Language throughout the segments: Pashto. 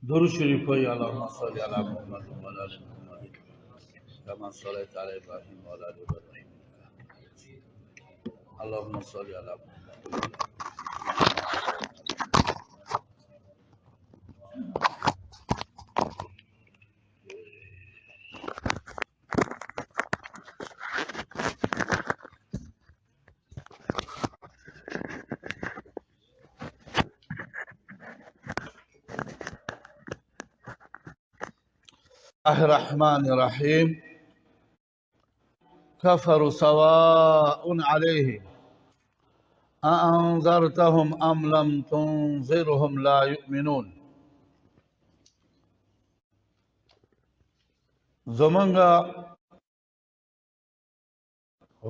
درود شریف وی اللهم صل علی محمد و علی آل محمد كما صليت على ابراهيم وعلى ال ابراهيم اللهم صل على محمد. الله الرحمن الرحيم. كفروا سواء عليهم أأنذرتهم أم لم تنذرهم لا يؤمنون. زمانگا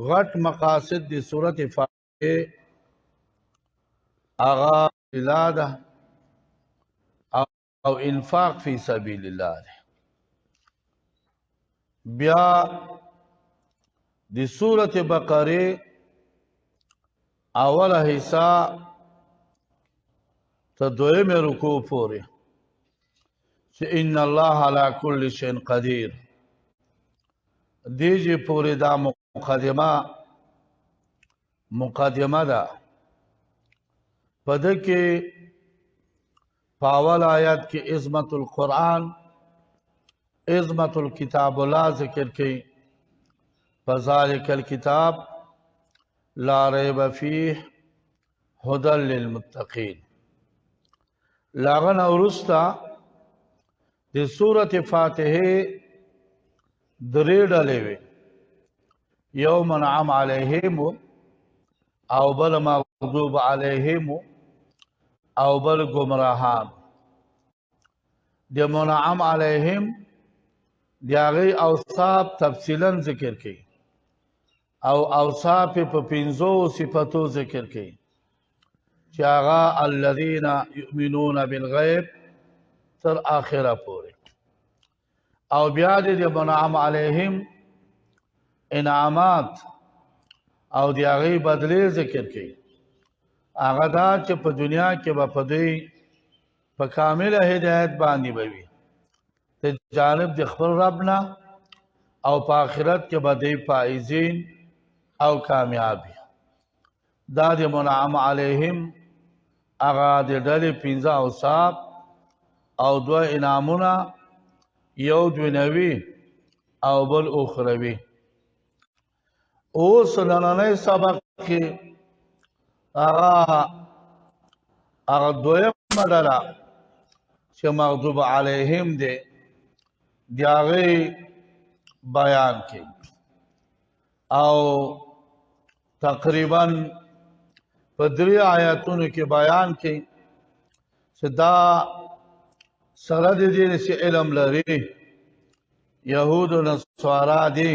غٹ مقاصد دی صورت فاتحه اغا الاده او انفاق فی سبیل الله ده. بیا دی صورت بقره اوله حصہ تا دویم رکوع پوری چه ان الله علی کل شیء قدیر دیجی پوری دا مقدمه دا پدکی پاول آیت کی عظمت القرآن عظمت الکتاب اللہ ذکر کی فذالک الکتاب لا ریب فیہ ہدی للمتقین. لاغن اورستا دی سورت فاتحه درې ډلې وي، یو منعم علیهم او بل مغضوب علیهم او بل گمراهان. دی منعم علیهم دی هغې اوصاف تفصیلا ذکر کوي او اوصاف په پنځو صفتو ذکر کوي چې هغه الذین یؤمنون بالغیب تر آخره پورې. او بیا د منعم علیهم انعامات او د هغې بدلې ذکر کوي. هغه دا چې په دنیا کې به په دوی په کامله هدایت باندې به وي د جانب د خپل رب نه، او په آخرت کې به دوی فائزین او کامیاب وي. دا د منعم علیهم هغه د ډلې 15 اوصاف او 2 انعامونه، یو دنیوي او بل اخروي. اوس نننی سبق کې هغه دویمه ډله چې مغضوب علیهم دی د هغې بیان کوي او تقریبا په 3 آیاتونو کې بیان کوي چې دا سره د دې چې علم لري یهود و نصارا دي،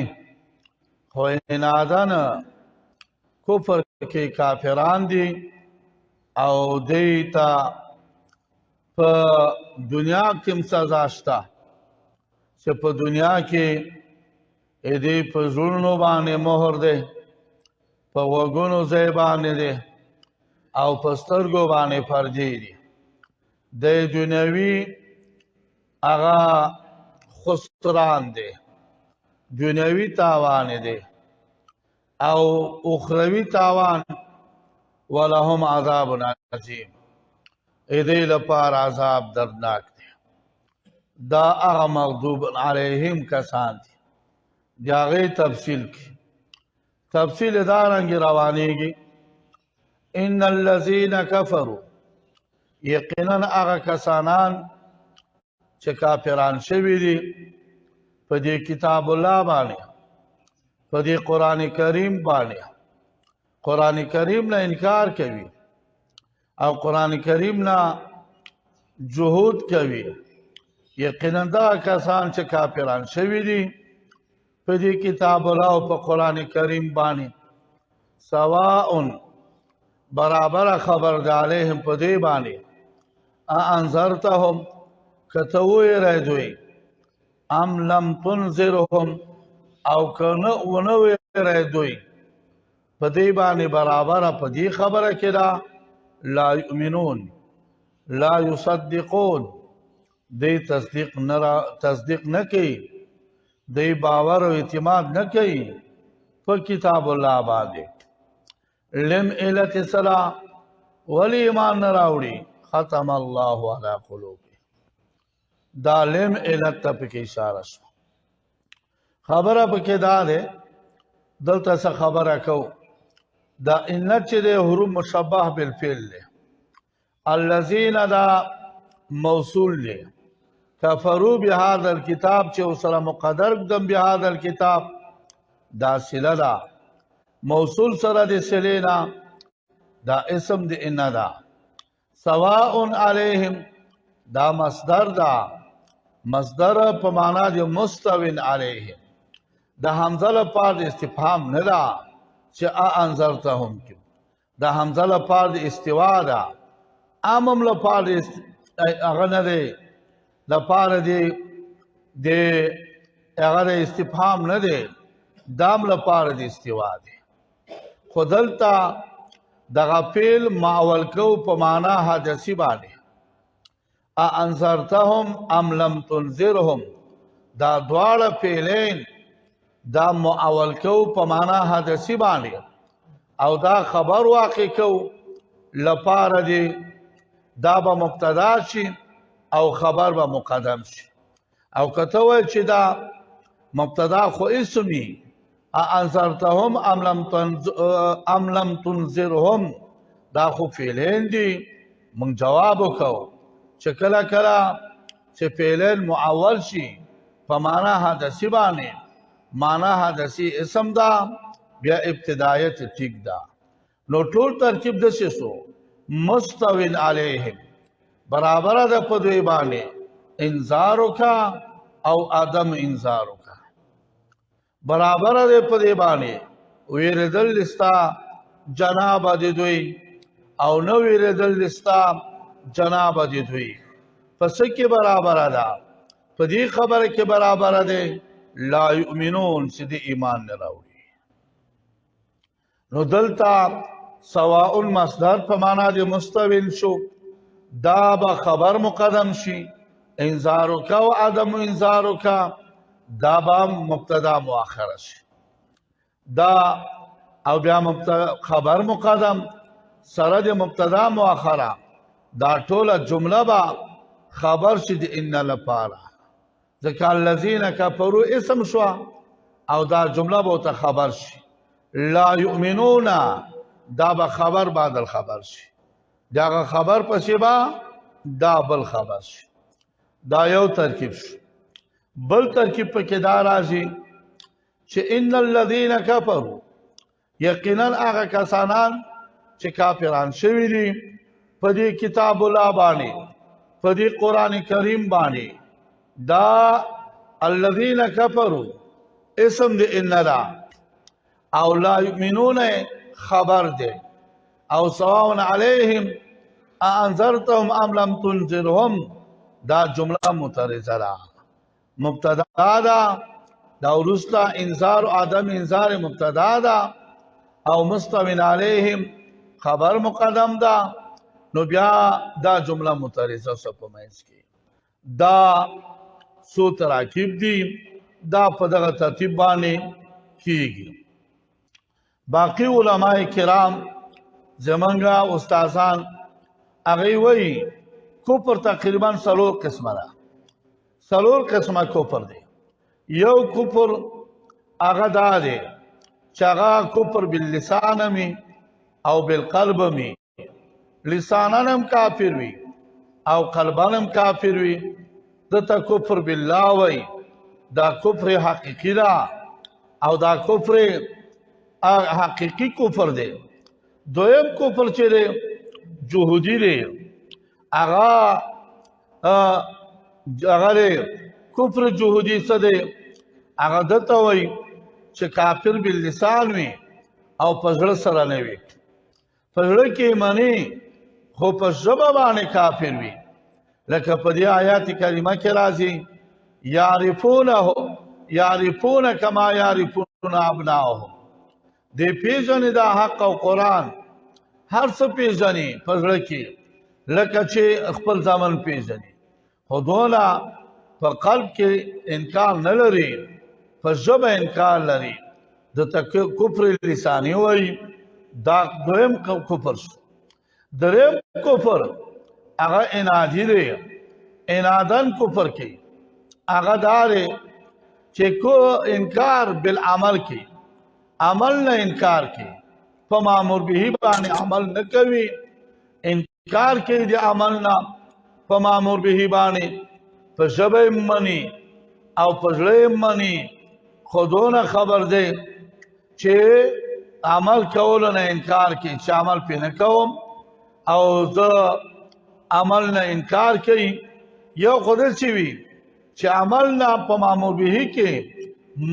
خو عنادن کفر کې کافران دي او دوی ته په دنیا کې سزا شته چې په دنیا کې دوی په زړونو باندې مهر دی، په غوږونو ځای باندې دی او په سترګو باندې فرجې دي. د دنیوي هغه خسران دی، دنیوي تاوان دی، او اخروی تاوان ولهم عذاب عظیم، دې لپاره عذاب دردناک دی. دا هغه مغضوب علیهم کسان دي. د هغې تفصیل دا رنګې روانېږي. ان الذین کفروا، یقینا هغه کسانان چې کافران شوي دي په دې کتاب الله باندې، په دې قرآن کریم باندې، قرآن کریم نه انکار کوي او قرآن کریم نه جهود کوي. یقینا دا کسان چې کافران شوي دي په دې کتاب الله او په قرآن کریم باندې، سواء برابر خبر د علیهم په دې باندې انذرتهم کته ویری دوی، ام لم تنذرهم او کنه ونه ویری دوی، په دې باندې برابر په دې خبره کې دا لا یؤمنون لا یصدقون دی تصدیق نه کوي دی باور او اعتماد نه کوي په کتاب الله باندې لم علت سرا ولی ایمان نه راوړي ختم الله علی قلوبهم دا لم علت ته پکې اشاره شو خبره پکې دا ده دلته څه خبره کو دا ان چې د حروف مشبه بالفعل له الذين دا موصول له کفروا بهذا الكتاب چې وسره مقدر دم بهذا الكتاب دا صله دا موصول سره د صلینا دا اسم د ان دا سواء علیهم دا مصدر دا مصدر په معنا د مستوین علیهم دا حمزه لپاره د استفهام نه دا چې انذرتهم کې دا حمزه لپاره د استوا دا امم لپاره هغه نه دی لپاره د هغه استفهام نه دی دام لپاره د استوا دی خودلتا دغه فعل معول کو په معنا حدثی باندې انذرتهم ام لم تنذرهم دا دواړه فعلین دا معول کو په معنا حدثی باندې او دا خبر واقع کو لپاره دی دا به مبتدا شي او خبر به مقدم شي او کته وای چې دا مبتدا خو اسمی انذرتهم ام لم تنذرهم دا خو فعلین دي مونږ جواب وکاو چې کله کله چې فعلین معول شي په معنا حدثی باندې معنا حدثی اسم دا بیا ابتدایت ټیک دا نو ټول ترکیب د شسو مستوین علیهم برابر ده په دوی باندې انذار وکا او ادم انذار وکا برابر ده په دوی باندې ویردل لستا جناب د دوی او نو ویردل لستا جناب د دوی پس کې برابر ده په دې خبره کې برابر ده لا یؤمنون چې د ایمان نه راوړي نو دلتا سواء مصدر په معنا د مستویل شو دا به خبر مقدم شي انذارک او عدم انذارک دا به مبتدا مؤخر شي دا او بیا خبر مقدم سره د مبتدا مؤخره دا ټوله جمله به خبر شي د ان لپاره ځکه الذين كفروا اسم شو او دا جمله به ته خبر شي لا يؤمنون دا به خبر بعد الخبر شي دا خبر پسې با دا بل خبر شي دا یو ترکیب شو بل ترکیب پکې دا راځي چې ان الذين كفروا یقینا هغه کسانان چې کافران شوي دي په دې کتاب الله باندې په دې قران کریم باندې دا الذين كفروا اسم د ان دا او لا يؤمنون خبر ده او سواء علیهم انذرتهم ام لم تنذرهم دا جمله مترجه ده مبتدا ده دا ورستا انذار او عدم انذار مبتدا ده او مستوین علیهم خبر مقدم ده نو بیا دا جمله مترجه سپمایس کی دا سو تراکیب دي دا په دغه ترتیب باندې کیږي باقی علماء کرام زمانگا استادان هغه وی کفر تقریبا سلور قسمه ده سلور قسمه کفر دی یو کفر هغه دا دی چې هغه کفر باللسان می او بالقلب می لسانانم کافر وی او قلبانم کافر وی دته کفر بالله وی دا کفر حقیقی دا او دا کفر حقیقی کفر دی دویم کفر چې دی جهودی دی هغه کفر جهودی څه دی هغه دته وی چې کافر باللسان وی او په زړه سره نه وی په زړه کې معنی خو په ژبه باندې کافر وی لکه په دې آیات کریمه کې راځي یعرفون کما یعرفون ابناءهم دی پیژنې دا حق او قرآن هر څه پیژنې په زړه کې لکه چې خپل ځامن پیژنې خودونه په قلب کې انکار نه لري په ژبه انکار لري د کفر لسانی وایي دا دویم کفر شو دریم کفر هغه انادي دی انادن کفر کوي هغه داره چې کو انکار بالعمل کوي عمل نه انکار کوي په مامور به باندې عمل نه کوي انکار کوي د عمل نه په مامور به باندې په ژبه مني او په زړه مني خودونه خبر دی چې عمل کول نه انکار کوي چې عمل پې نه کوم او زه عمل نه انکار کوي یو خود چې وي چې عمل نه په مامور به کې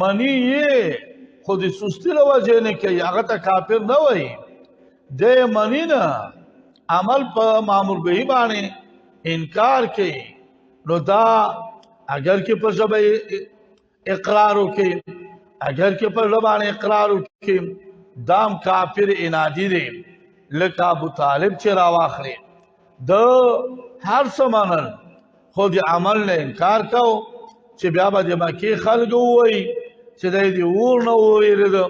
منی یې خود سستی له وجې نه کوي هغه ته کافر نه وایي دی منی نه عمل په مامور به باندې انکار کوي نو دا اگر کې په ژبه اقرار وکړي اگر کې په ژبه باندې اقرار وکړي دام کافر انادي دی لکه ابو طالب چې راواخلي د هر څه منل خو د عمل نه انکار کو چې بیا به د مکې خلک ووایي چې دی د اور نه وویرېده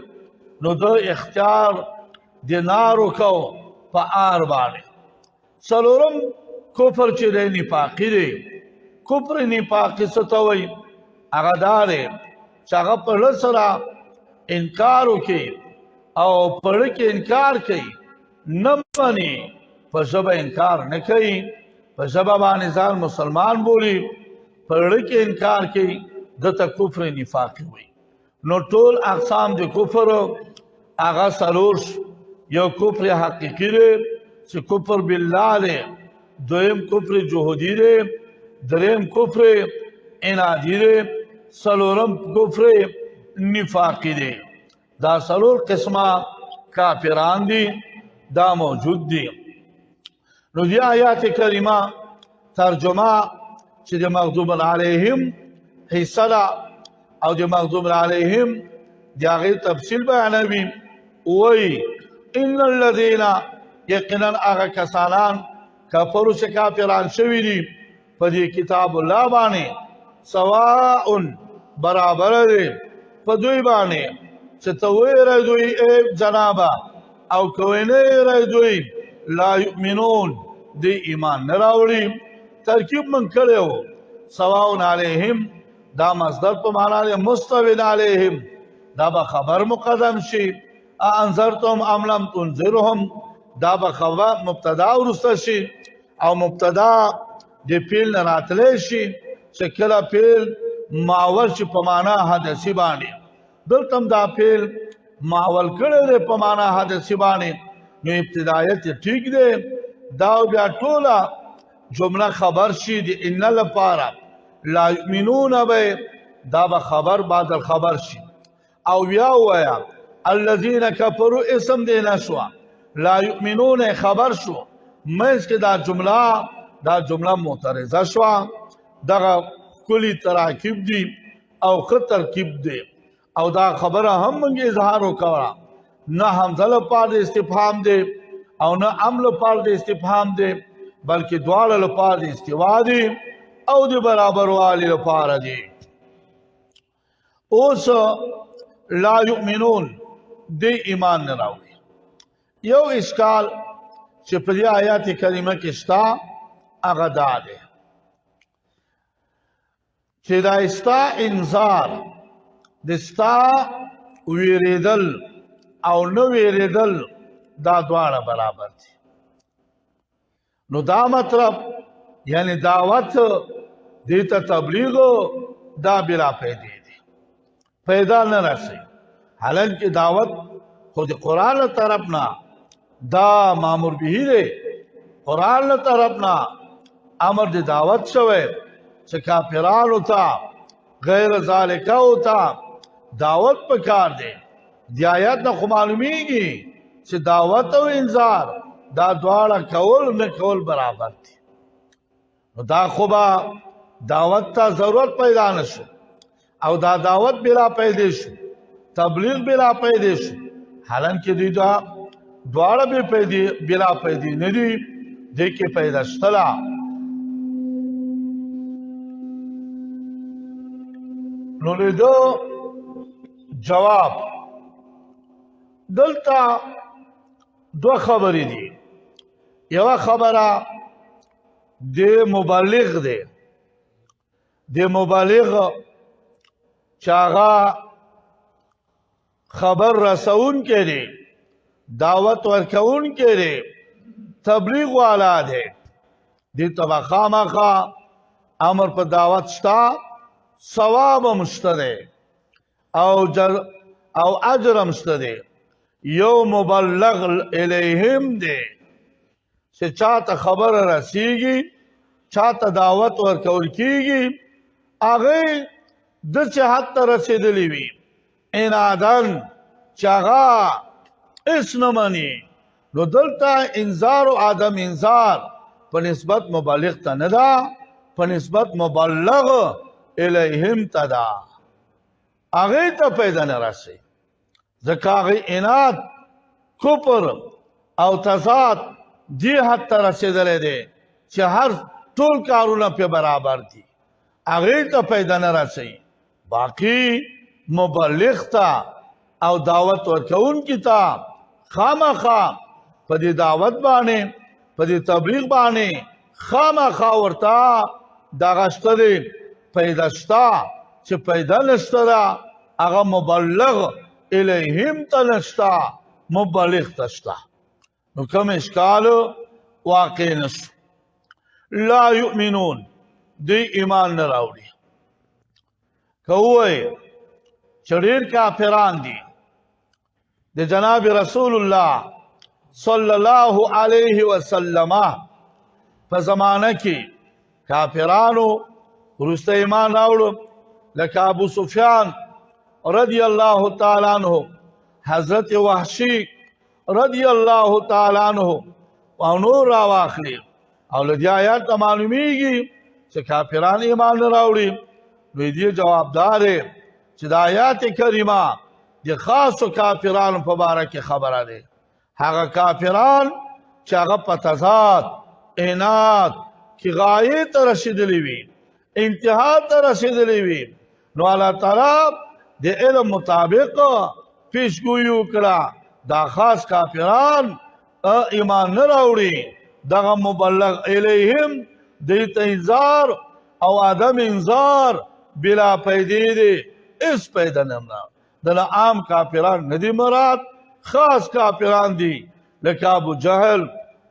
نو د اختیار د نارو کو په آر باندې څلورم کفر چې دی نفاقي دی کفر نفاقي څه ته وایي هغه دا دی چې هغه په زړه سره انکار وکړي او په زړه کې انکار کوي نه مني په ژبه انکار نه کوي په ژبه باندې ځان مسلمان بولي په زړه کې انکار کوي دته کفر نفاقي وایي نو ټول اقسام د کفر هغه څلور یو کفر حقیقي دی چې کفر بالله دی دویم کفر جهودي دی دریم کفر انادي دی څلورم کفر نفاقي دی دا څلور قسمه کافران دي دا موجود دي نو دی آیات کریمه ترجمه چې د مغضوب علیهم حصه ده او د مغضوب علیهم د هغې تفصیل بیانوي وایي ان الذین یقینا هغه کسانان کفرو چې کافران شوي دي په دې کتاب الله باندې سواء برابر دی په دوی باندې چې ته ویری دوی ای جنابه او که وینی دوی لا یؤمنون دی ایمان نه راوړي ترکیب من کړی و سواء علیهم دا مصدر په معنا دی مستوین علیهم دا به خبر مقدم شي انذرتم ام لم تنذرهم دا به خبر مبتدا ورسته شي او مبتدا د فعل نه راتلی شي چې کله فعل معول شي په معنا حدثي باندې دلته هم دا فعل معول کړی دی په معنا حدثي باندې نو ابتدایت ټیک دی دا بیا ټوله جمله خبر شي د ان لپاره لا یؤمنون به دا به خبر بعد الخبر شي او بیا ووایا الذین کفروا اسم دی نشوه لا یؤمنون خبر شو منځ کې دا جمله معترضه شوه دغه کلی تراکیب دی او ښه ترکیب دی او دا خبره هم موږ اظهار وکړه نه حمزه لپاره د استفهام دی او نه امر لپاره د استفهام دی بلکې دواړه لپاره د استوا دی او د برابر والی لپاره دی اوس لا یؤمنون دی ایمان نه راوړي یو اشکال چې په دې آیات کریمه کې شته هغه دا دی چې دا استا انذار د ستا ویریدل او نه ویریدل دا دواړه برابر دي نو دا مطلب یعنی دعوت دیتا تبلیغ دا بلا پیدې دي پیدا نه رسي حالانکه دعوت خود قرآن طرف نه دا مامور به دی قرآن طرف نه امر د دعوت شوی چې کافرانو ته غیر ذالک ہوتا دعوت پکار دی دی آیات نه خو معلومیږي چې دعوت او انذار دا دواړه کول نه کول برابر دي نو دا خو به دعوت ته ضرورت پیدا نشو او دا دعوت بلا پیدا شو تبلیغ بلا پیدا شو حالانکه دوی دا دواړه به بلا پیدا نه دي دې کې پیدا شتلا نو لیدو جواب دلتا دو خبری دی یو خبره دی مبلغ دی دی مبلغ چاغا خبر رسون کے دی دعوت ورکون کے دی تبلیغ والا دی دی تبا خامخا امر په دعوت شتا ثواب مشته او اجر مشته یو مبلغ الیهم دی چې چاته خبر رسیږي چاته دعوت ورکول کیږي هغه د چې حد ته رسیدلی وي انادن چاغا اس نه مني نو دلته انذار او عدم انذار په نسبت مبلغ ته نه ده په نسبت مبلغ الیهم ته ده هغه ته پیدا نه راسي ځکه هغه اناد کفر او تضاد دی حد ته رسېدلی دی چې هر ټول کارونه پې برابر دي هغې ته پیدا نه رسوي باقي مبلغ ته او دعوت ورکوونکي ته خامخا په دې دعوت باندې په دې تبلیغ باندې خامخا ورته دغه شته دی پیدا شته چې پیدا نشته ده هغه مبلغ الیهم ته نشته مبلغ ته شته نو کوم اشکال واقع نشو لا یؤمنون دی ایمان نه راوړي که ووایې چې ډېر کافران دي د جناب رسول الله صلی الله علیه وسلم په زمانه کې کافرانو وروسته ایمان راوړو لکه ابو سفیان رضی الله تعالی عنه حضرت وحشی رضی الله تعالی عنه او نور راواخلي او له دې آیات ته معلومیږي چې کافران ایمان نه راوړي نو دې جوابدار چې د آیات کریمه د خاصو کافرانو په باره کې خبره ده هغه کافران چې هغه په تضاد عناد کې غایې ته رسېدلي وي انتها ته رسېدلي وي نو الله تعالی د علم مطابق پیشګویي وکړه دا خاص کافران ایمان نه راوړي دغه مبلغ الیهم دی ته انذار او عدم انذار بلا پیدې دی اس پیدا نه دله عام کافران نه دي مراد خاص کافران دي لکه ابو جهل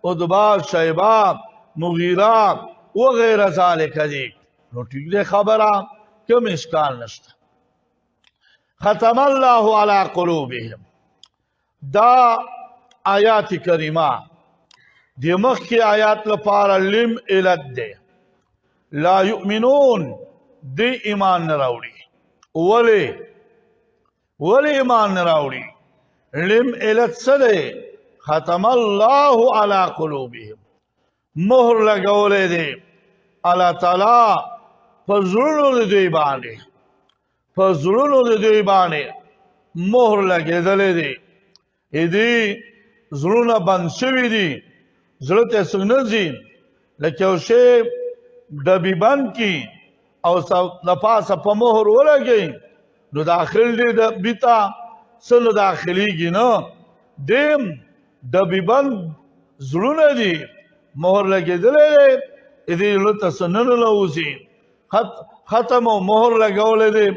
عتبه شیبه مغیره وغیره ذالک دي نو ټیک دی خبره کوم اشکال نشته ختم الله علی قلوبهم دا آیات کریمه دی مخی آیات لپاره لم علت دی لا یؤمنون دی ایمان نراوڑی ولی ایمان نراوڑی لم علت سده ختم الله علی قلوبهم مهر لگوله دی اللہ تعالی پزرونو دی دوی بانده پزرونو دی دوی بانده مهر لگه دلی دی ایدی زرونه بند شوی دی زړه ته څنګه ځي لکه یو شی ډبي بند کي او د پاسه په مهر ولګي نو داخل دی ډبي ته څه نه داخلیږي نه دیم ډبي بند زړونه دي مهر لګېدلی دی دې زړه ته څه نه ننوځي ختم او مهر لګولی دی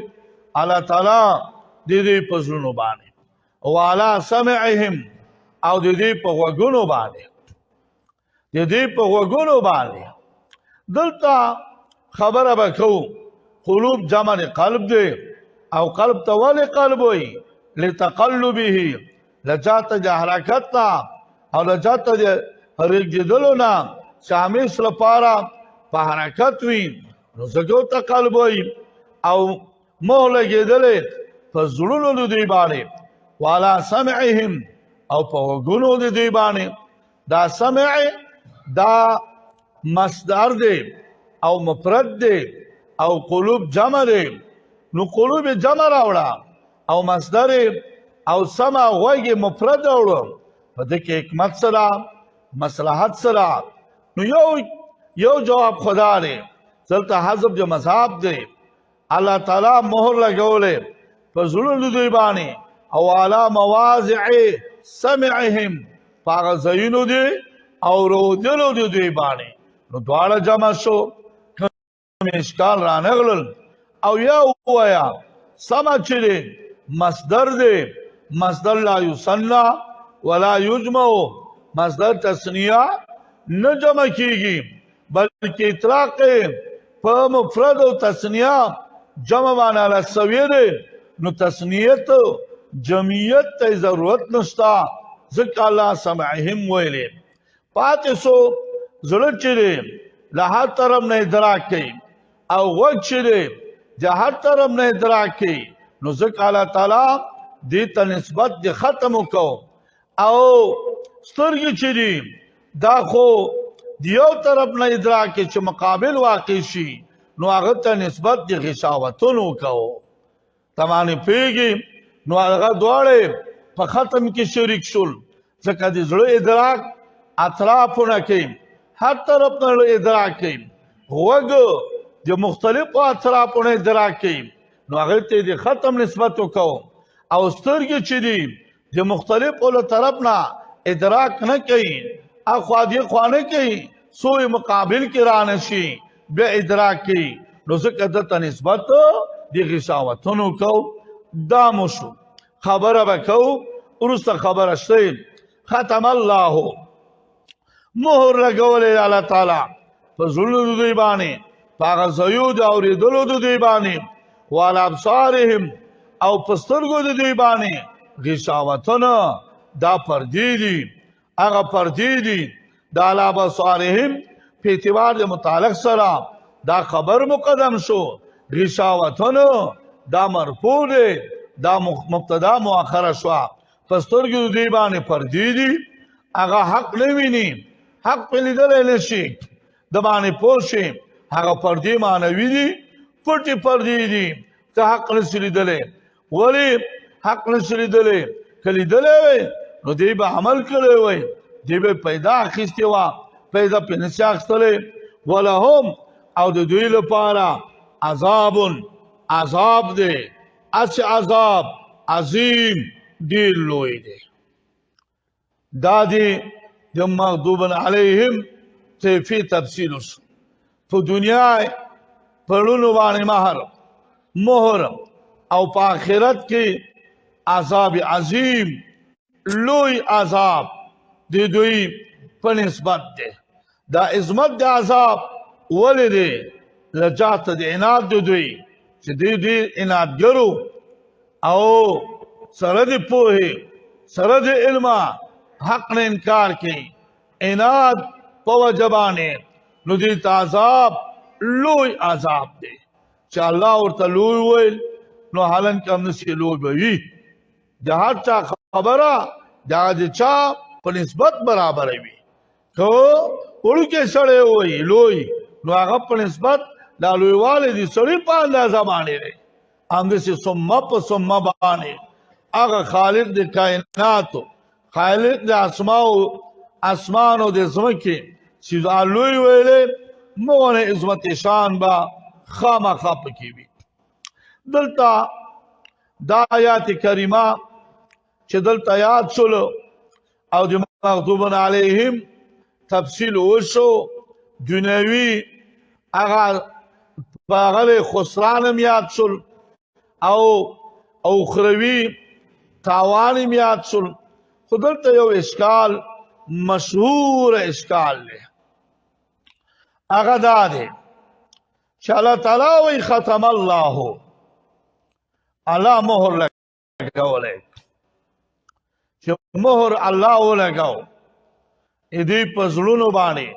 الله تعالی د دې په زړونو باندې وعلى سمعهم او د دې په غوږونو باندې د دې په غوږونو باندې دلته خبره به کوو قلوب جمع قلب دی او قلب ته ولې قلب وایي لتقلبه لجاته د حرکت نه او لجاته د رېږدېدلو نه چې همیش لپاره په حرکت وي نو ځکه ورته قلب وایي او مهر لګېدلی په زړونو د دوی باندې وعلى سمعهم او په غوږونو د دوی باندې دا سمع دا مصدر دی او مفرد دی او قلوب جمع دی نو قلوب جمع راوړه او مصدر او سمع غوږ مفرد راوړه په دې کې حکمت سره مصلحت سره نو یو جواب خدا دی دلته حذف جو مذهب دی الله تعالی مهر لګولې په زړونو دوی باندې او علی مواضع سمعهم پاغه زینو دی او رودلو دی دوی باندې نو دواړه جمع شو اشکال رانغلل او یا وایا سما چې مصدر دی مصدر لا یصنع ولا یجمع مصدر تثنیه نه جمع کیږي بلکې اطلاق په مفرد او تثنیه جمع باندې له سویه دی نو تثنیت جمعیت ته ضرورت نشتا ځکه الله سمعهم ویلې پاتې سو زړه چې له هر طرف نه ادراک کوي او غوږ چې د هر طرف نه ادراک کوي نو ځکه الله تعالی دې ته نسبت د ختم وکړو او سترګې چې دي دا خو د یو طرف نه ادراک کوي چې مقابل واقع شي نو هغه ته نسبت د غشاوتونو وکړو تمانه پیږي نو هغه دواړه په ختم کې شریک شول ځکه د زړه ادراک اطرافونه کوي هر طرف نه ادراک کوي غوږ د مختلفو اطرافونه ادراک کوي نو هغه ته د ختم نسبت وکړو او سترګې چې دي د مختلفو له طرف نه ادراک نه کوي اخوا دې خوا نه کوي سوی مقابل کې رانه شي بیا ادراک کوي نو ځکه دته نسبت د غشاوتونو کو دا مو شو خبره به کو وروسته خبره شته ختم الله مهر لګولې الله تعالی په زړونو د دوی باندې په هغه ځایو د اورېدلو د دوی باندې وعلى ابصارهم او په سترګو د دوی باندې غشاوتونه دا پردې دي هغه پردې دي دا علی ابصارهم په اعتبار د متعلق سره دا خبر مقدم شو غشاوتونه دا مرفوع دی دا مبتدا مؤخره شو پس سترګو د دوی باندې پردې دي هغه حق نه ویني حق په لیدل نه شي د باندې پوه شي هغه پردې معنوي دي پټې پردې دي ته حق نشي لیدلی ولې حق نشي لیدلی که لیدلی وی نو دی به عمل کړی وی دی به پیدا اخیستې وه پیدا پې نشي اخیستلی ولهم او د دوی لپاره عذاب دی هسې عذاب عظیم ډېر لوی دی دا دی د مغضوب علیهم کیفی تفصیل شو په دنیا پړونو باندې مهر او په آخرت کې عذاب عظیم لوی عذاب د دوی په نسبت دی دا عظمت د عذاب ولې دی لجات د عناد د دوی چې دوی عنادګرو او سره د پوهې سره د علم حق نه انکار کوي عناد په وجه باندې نو دې ته عذاب لوی عذاب دی چې الله ورته لوی ویل نو حالن کم نشي لوی به وي د هر چا خبره دا د چا په نسبت برابر وي که وړوکی سړی وایي لوی نو هغه په نسبت دا لویوالی د سړي په اندازه باندې دی همداسې ثمه په ثمه باندې هغه خالق د کائناتو خالق د اسمانو د ځمکې چې دا لوی ویلې مونه عظمت شان با خامخا پکې وي دلته دا آیات کریمه چې دلته یاد شولو او د مغضوب علیهم تفصیل وشو دنیوي هغه باغله خسران هم یاد شول او اخروی تاوان هم یاد شول خو دلته یو اشکال مشهور اشکال دی هغه دا دی چې الله تعالی وی ختم الله الله مهر لګولی چې مهر الله ولګاو دې په زړونو باندې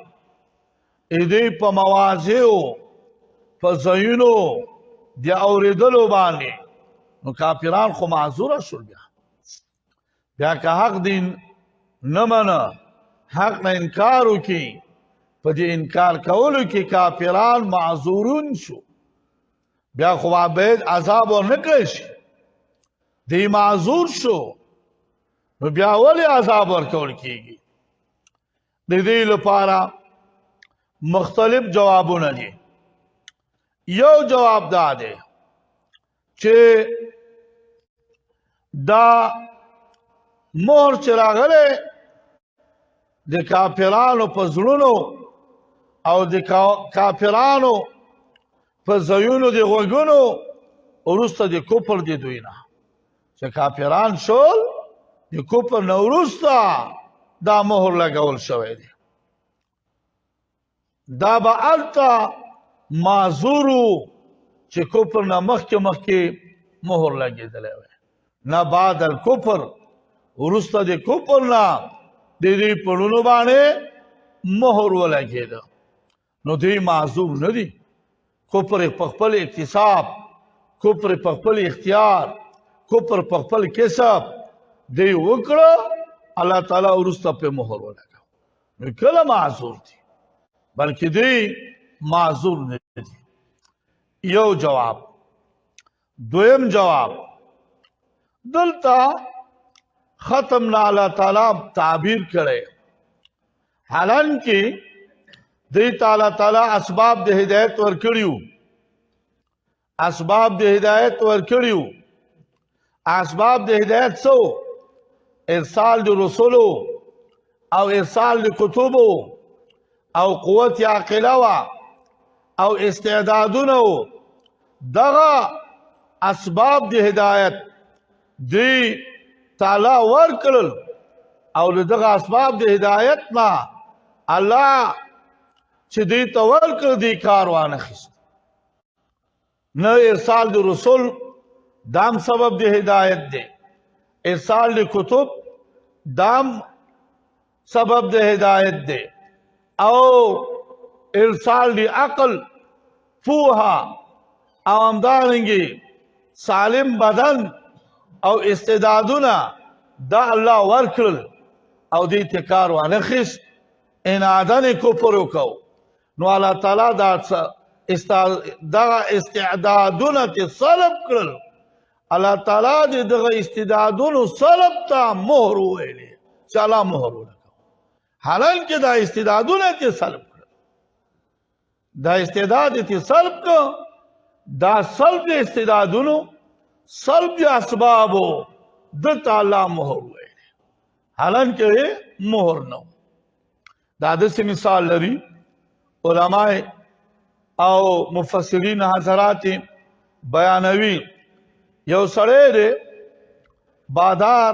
دې په مواضعو په ځایونو د اورېدلو باندې نو کافران خو معذوره شول بیا که حق دین نه منه حق نه انکار وکړي په دې انکار کولو کې کافران معذورون شو بیا خو باید عذاب ورنه کړی شي دی معذور شو نو بیا ولې عذاب ورکول کېږي د دې لپاره مختلف جوابونه دي یو جواب دا دی چې دا مهر چې راغلی د کافرانو په زړونو او د کافرانو په ځایونو د غوږونو وروسته د کفر د دوی نه چې کافران شول د کفر نه وروسته دا مهر لګول شوی دی دا به هلته معذور و چې کفر نه مخکې مهر لګېدلی وی نه بعد الکفر وروسته د کفر نه د دوی په لونو باندې مهر ولګېده نو دوی معذور نه دي کفر په خپل اکتساب کفر په خپل اختیار کفر په خپل کسب دوی وکړه الله تعالی وروسته په مهر ولګاو نو کله معذور دي بلکې دوی معذور نه دي یو جواب دویم جواب دلته ختم نه الله تعالی تعبیر کړي حالانکه دوی تعالی اسباب د هدایت ورکړیو اسباب د هدایت ورکړیو اسباب د هدایت سو ارسال د رسولو او ارسال د کتبو او قوت عاقله او استعدادونه دغه اسباب د هدایت دی تعالی ورکړل او دغه اسباب د هدایت نه الله چې دی ته ورکړ دی کار وانخیست نه ارسال د رسول دام سبب د هدایت دی ارسال د کتب دام سبب د هدایت دی او ارسال د عقل فوها او همدارنګې سالم بدن او استعدادونه دا الله ورکړل او دې ته کار وانخیست انادن کفر وکړو نو الله تعالی دا استعدادونه ته سلب کړل الله تعالی دغه استعدادونو سلب ته مهر وویلې چې الله مهر ولګاو حالانکه دا استعدادونه ته سلب کړل دا استعداد ته سلب کړ دا سلب د استعدادونو سلب د اسبابو دلته الله مهر وویلې حالانکه مهر نه دا داسې مثال لري علماء او مفسرین حضرات بیانوي یو سړی دی بادار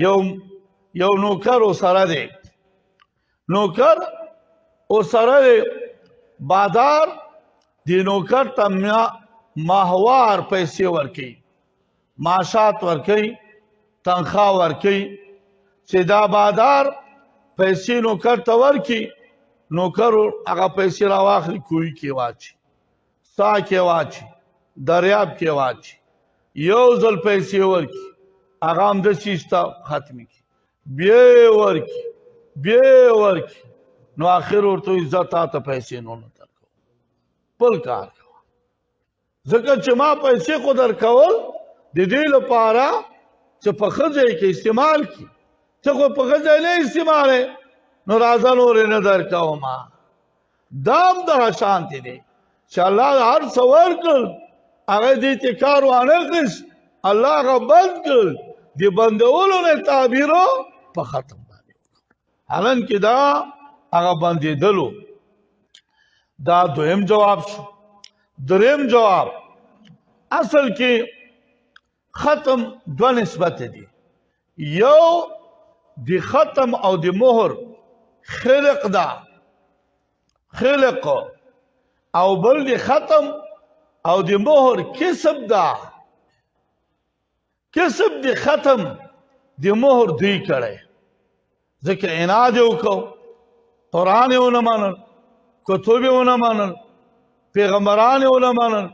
یو نوکر ورسره دی نوکر ورسره دی بادار دی نوکر ته ماهوار پیسې ورکوي معاشات ورکوي تنخواه ورکوي چې دا بادار پیسې نوکر ته ورکي نوکر هغه پیسې راواخلي کوی کې واچي سا کې واچي دریاب کې واچي یو ځل پیسې ورکي هغه همداسې ستا ختمې کړي بیا ورکي نو آخر ورته وایي زه تا ته پیسې نو نه درکوم بل کار کوه ځکه چې ما پیسې خو درکول د دې لپاره چې په ښه ځای کې استعمال کړي ته خو په ښه ځای نه استعمالوې نو راځه نورې نه درکومه دا هم دغه شانتې دی چې الله هر څه ورکړل هغه دې ته کار وانخیست الله هغه بند کړل د بندولو نه تعبیرو په ختم باندې حالانکه دا هغه بندېدلو دا دویم جواب شو دریم جواب اصل کې ختم دو نسبت دي یو د ختم او د مهر خلق دا خلق او بل د ختم او د مهر کسب دا کسب د ختم د مهر دوی کړی ځکه عناد یې وکړو قرآن یې ونه منل کتب یې ونه منل پیغمبران یې ونه منل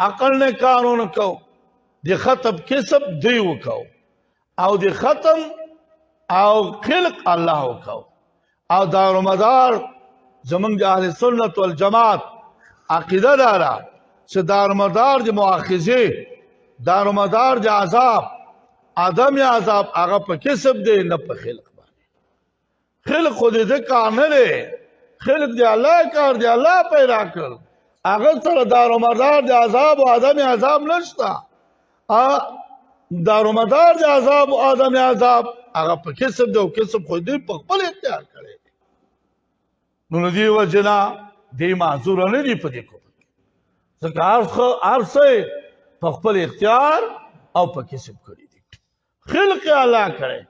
عقل نه کار ونه کو د ختم کسب دوی وکړو او د ختم او خلق الله وکړو او دارومدار زمونږ د اهل سنت والجماعت عقیده داره چې دارومدار د مؤاخذې دارومدار د عذاب عدم عذاب هغه په کسب دی نه په خلق باندې خلق خو دې کار نه دی خلق دی الله کار دی الله پیدا کړل هغه سره دارومدار د عذاب او عدم عذاب نشته. دارومدار د عذاب او عدم عذاب هغه په کسب دی او کسب خو دې په خپل اختیار کړی دی. نو له دې وجې نه دې معذوره نه دي په دې کفر کې، ځکه هر څه په خپل اختیار او په کسب کړي دي. خلق الله کړی،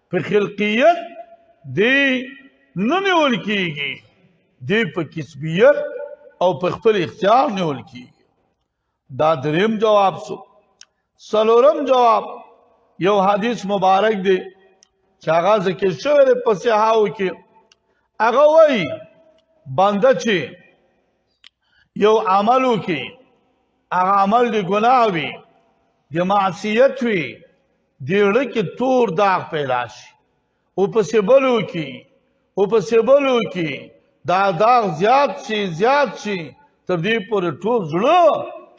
په خلقیت دې نه نیول کېږي، دې په کسبیت او په خپل اختیار نیول کېږي. دا دریم جواب شو. څلورم جواب یو حدیث مبارک دی چې هغه ذکر شوی دی په صحاحو کې. هغه وایي بنده چې یو عمل وکړي، هغه عمل د ګناه وي، د معصیت وي، د زړه کې تور داغ پیدا شي، ورپسې بل وکړي، ورپسې بل وکړي، دا داغ زیات شي تر دې پورې ټول زړه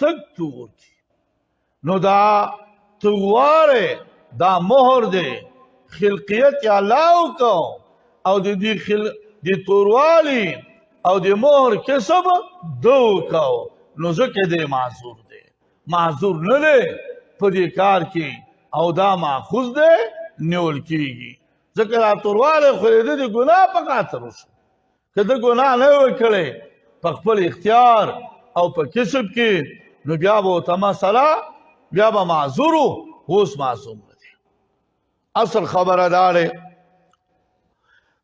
تک تور شي. نو دا توروالی دا مهر دی، خلقیت یې الله وکړو او د توروالی او د مهر کسب ده وکړو، نو ځکه دی معذور دی. معذور نه دی په دې کار کې او دا ماخوذ دی نیول کېږي، ځکه دا توروالی خو د د ګناه په خاطر وشو. که د ګناه نه وی کړی په خپل اختیار او په کسب کې، نو بیا به ورته مسله بیا به معذور و، اوس معصوم نه دی. اصل خبره دا دی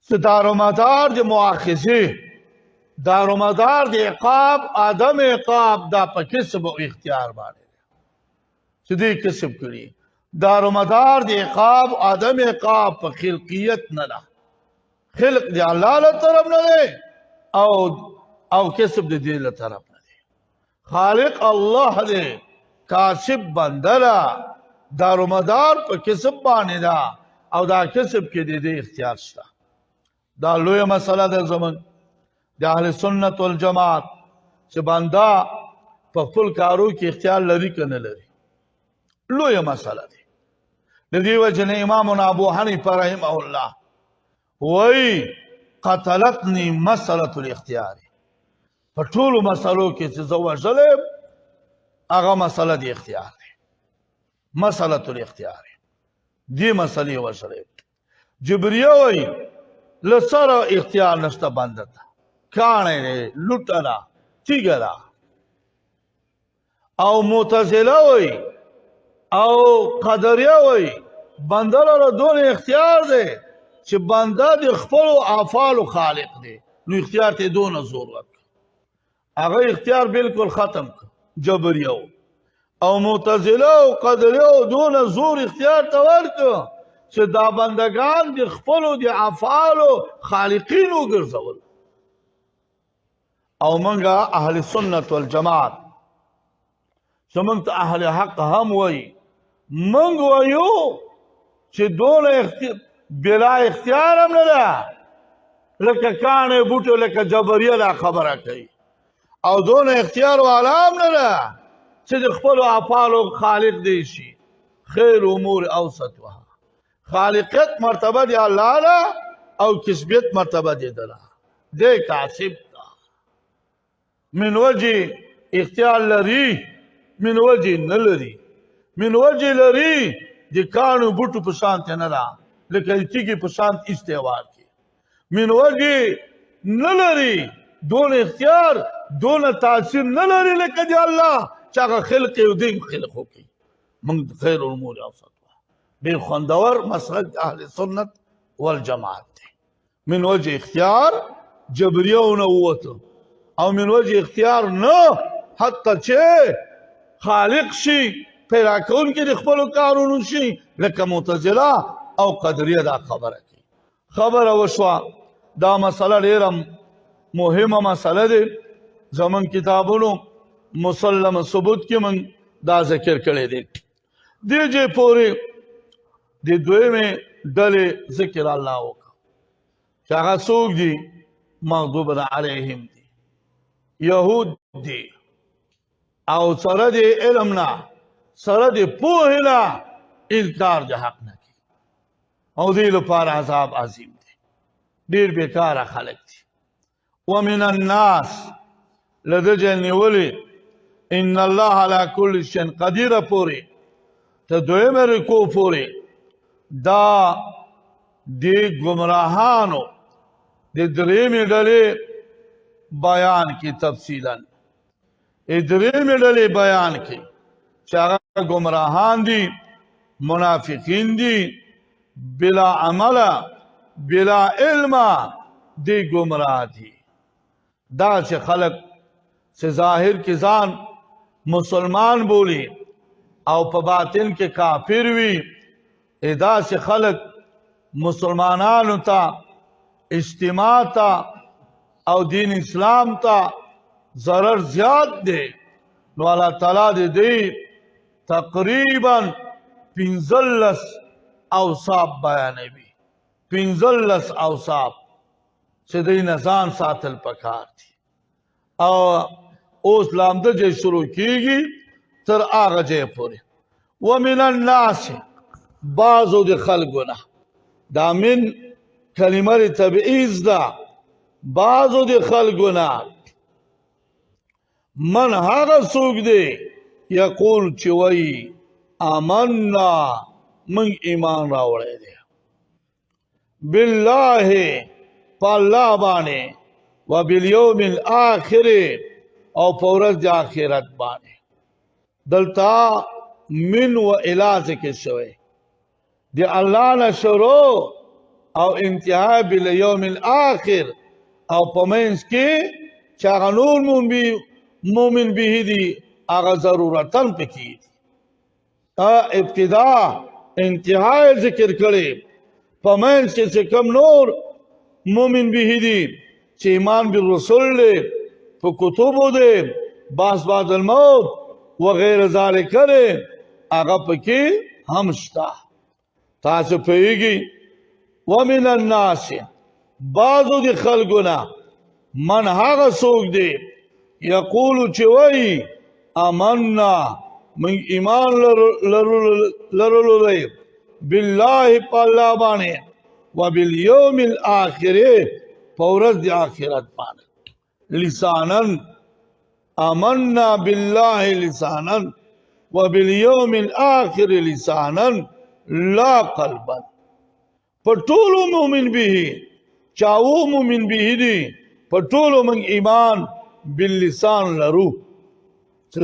چې دارومدار د مؤاخذې، دارومدار د عقاب عدم عقاب دا په کسب او اختیار باندې دی چې دې کسب کړي. دارومدار د عقاب عدم عقاب په خلقیت نه ده، خلق د الله له طرف نه دی او کسب د دې له طرف نه دی. خالق الله دی، کاسب بنده ده، دارومدار په کسب باندې ده او دا کسب کې د دې اختیار شته. دا لویه مسله ده زموږ د اهل سنت والجماعت چې بنده په خپل کارو کې اختیار لري که نه لري. لویه مسله ده. د دې وجې نه امامنا ابو حنیفه رحمه الله وایي قتلتني مسألة الاختیار. په ټولو مسلو کې چې زه وژلی هغه مسله د اختیار دی، مسألة الاختیار. دې مسلې وژلی. جبریه وایي له سره اختیار نشته بنده ته، کاڼی دی، لوټه ده، تیږه ده. او معتزله وایي او قدریه وایي بنده لره دونه اختیار دی چې بنده د خپلو افعالو خالق دی، نو اختیار ته دونه زور ورکړه. هغه اختیار بالکل ختم کړ جبریه او معتزله او قدریه دونه زور اختیار ته ورکړه چې دا بندگان د خپلو د افعالو خالقین وګرځول. او منګه اهل سنت والجماعت زمونږ ته اهل حق هم وایي، منګ وایو چې دونه بلا اختیار هم نه ده، لکه کاڼی بوټی لکه جبریه دا خبره کوي، او دونه اختیار والا هم نه ده چې د خپلو افعالو خالق دی شي. خیر امور اوسطها، خالقیت مرتبه دی الله ده او کسبیت مرتبه دی ده، دی کاسب ده. من وجه اختیار لري، من وجه نه لري. من وجه لري د کاڼو بوټو په شانتې نه ده، لکه د تیږې په شانت استعوار کې. من وجه نه لري، دون اختیار دون تاثیر نه لري لکه دی الله چې هغه خلق یو دی خلق وکړي. موږ خیر الامور اوسطها ډېر خوندور مسلک اهل سنت والجماعت دی. من وجه اختیار جبریه ونه ووته، او من وجه اختیار نه حتی چې خالق شي، پیدا کوونکی د خپلو کارونو شي، لکه معتزله او قدریه دا خبره کوي. خبره وشوه. دا مسله ډېره مهمه مسله دی. زمون کتابونو مسلم ثبوت کې من دا ذکر کړی دی. دې جې پورې د دویمې ډلې ذکر الله وکړه چې هغه څوک دي؟ مغضوب علیهم دي، یهود دي، او سره د علم نه، سره د پوهې نه انکار د حق نه کوي، او دې لپاره عذاب عظیم دی. ډېر بېکاره خلک دي. ومن الناس، لدجل نیولی ان الله على كل شيء قدیر پوری ته دویم رکو پوری دا دی گمراهانو دی دریمی ڈلی بیان کی تفصیلا دریمی ڈلی بیان کی چاگا گمراهان دی منافقین دی بلا عمل بلا علم دی گمراه دی دا سے خلق سے ظاہر کی ځان مسلمان بولی او په باطن کې کافر وی ادا سے خلق مسلمانانو ته اجتماع ته او دین اسلام ته ضرر زیات دی نو الله تعالی دې تقریبا 15 اوصاف بیانوي 15 اوصاف چې دې نظام ساتل پکار دي او اوس لامده جې شروع کیږي تر هغه ځای پورې ومن الناس بعضو د خلقونه دا من کلمه تبعیض ده بعضو د خلقونه من هغه څوک دی یقول چې وایي آمنا من ایمان راوړی دی بالله په الله باندې وبالیوم الاخر او په ورځ د آخرت باندې دلتا من و الی ذکر شوی دی الله نه شروع او انتها بالیوم الاخر او پمنس کې چې هغه نور مومن به دي هغه ضرورتن پکې ابتدا انتها ذکر کړي پمنس کې کم نور مومن به دي چې ایمان بالرسول له په کتبو دي باس بعد الموت وغیر ذالک کرے هغه پکې هم شته تاسو پیږي ومن الناس بعضو د خلقنا من هغه څوک دی یقول چې وایي آمنا من ایمان لرلو دی بالله په الله باندې وبالیوم الاخر په ورځ د آخرت باندې لسانا آمنا بالله لسانا وبالیوم الاخر لسانا لا قلبا پټولو مومن به چاو مومن به دي پټولو من ایمان باللسان لرو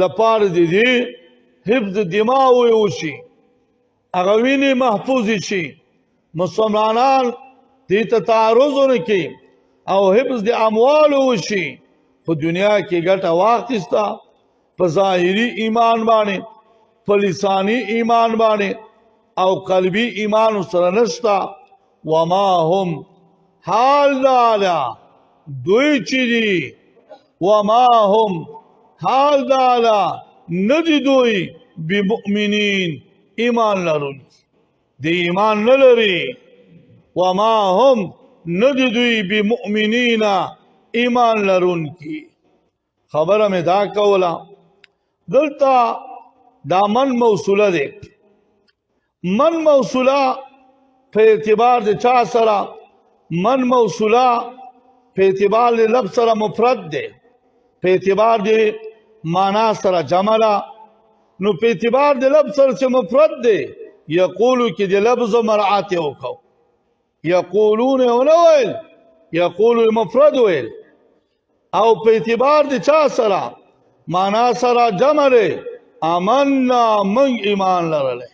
لپاره دي حفظ دماغ وشي هغه ویني محفوظ شي مسلمانان دې ته تعرض نه کوي او حفظ د اموال وشي په دنیا کې ګټه واخیستا په ظاهري ایمان باندې په لساني ایمان باندې او قلبي ایمان سره نشتا وما هم حال دالا دوی چی دی وما هم حال دالا ندی دوی بمؤمنین ایمان لرون دی ایمان نلری وما هم ندی دوی بمؤمنین ایمان لرون کی خبر میں دا کولا دلتا دا من موصوله دی من موصوله په اعتبار د چا سره من موصوله په اعتبار د لفظ سره مفرد دی په اعتبار د معنا سره جمع ده نو په اعتبار د لفظ سره چې مفرد دی یقولو کې د لفظ مراعات وکړو یقولون ونویل یقولو مفرد ویل او په اعتبار د چا سره معنا سره جمع دی آمنا من ایمان لرله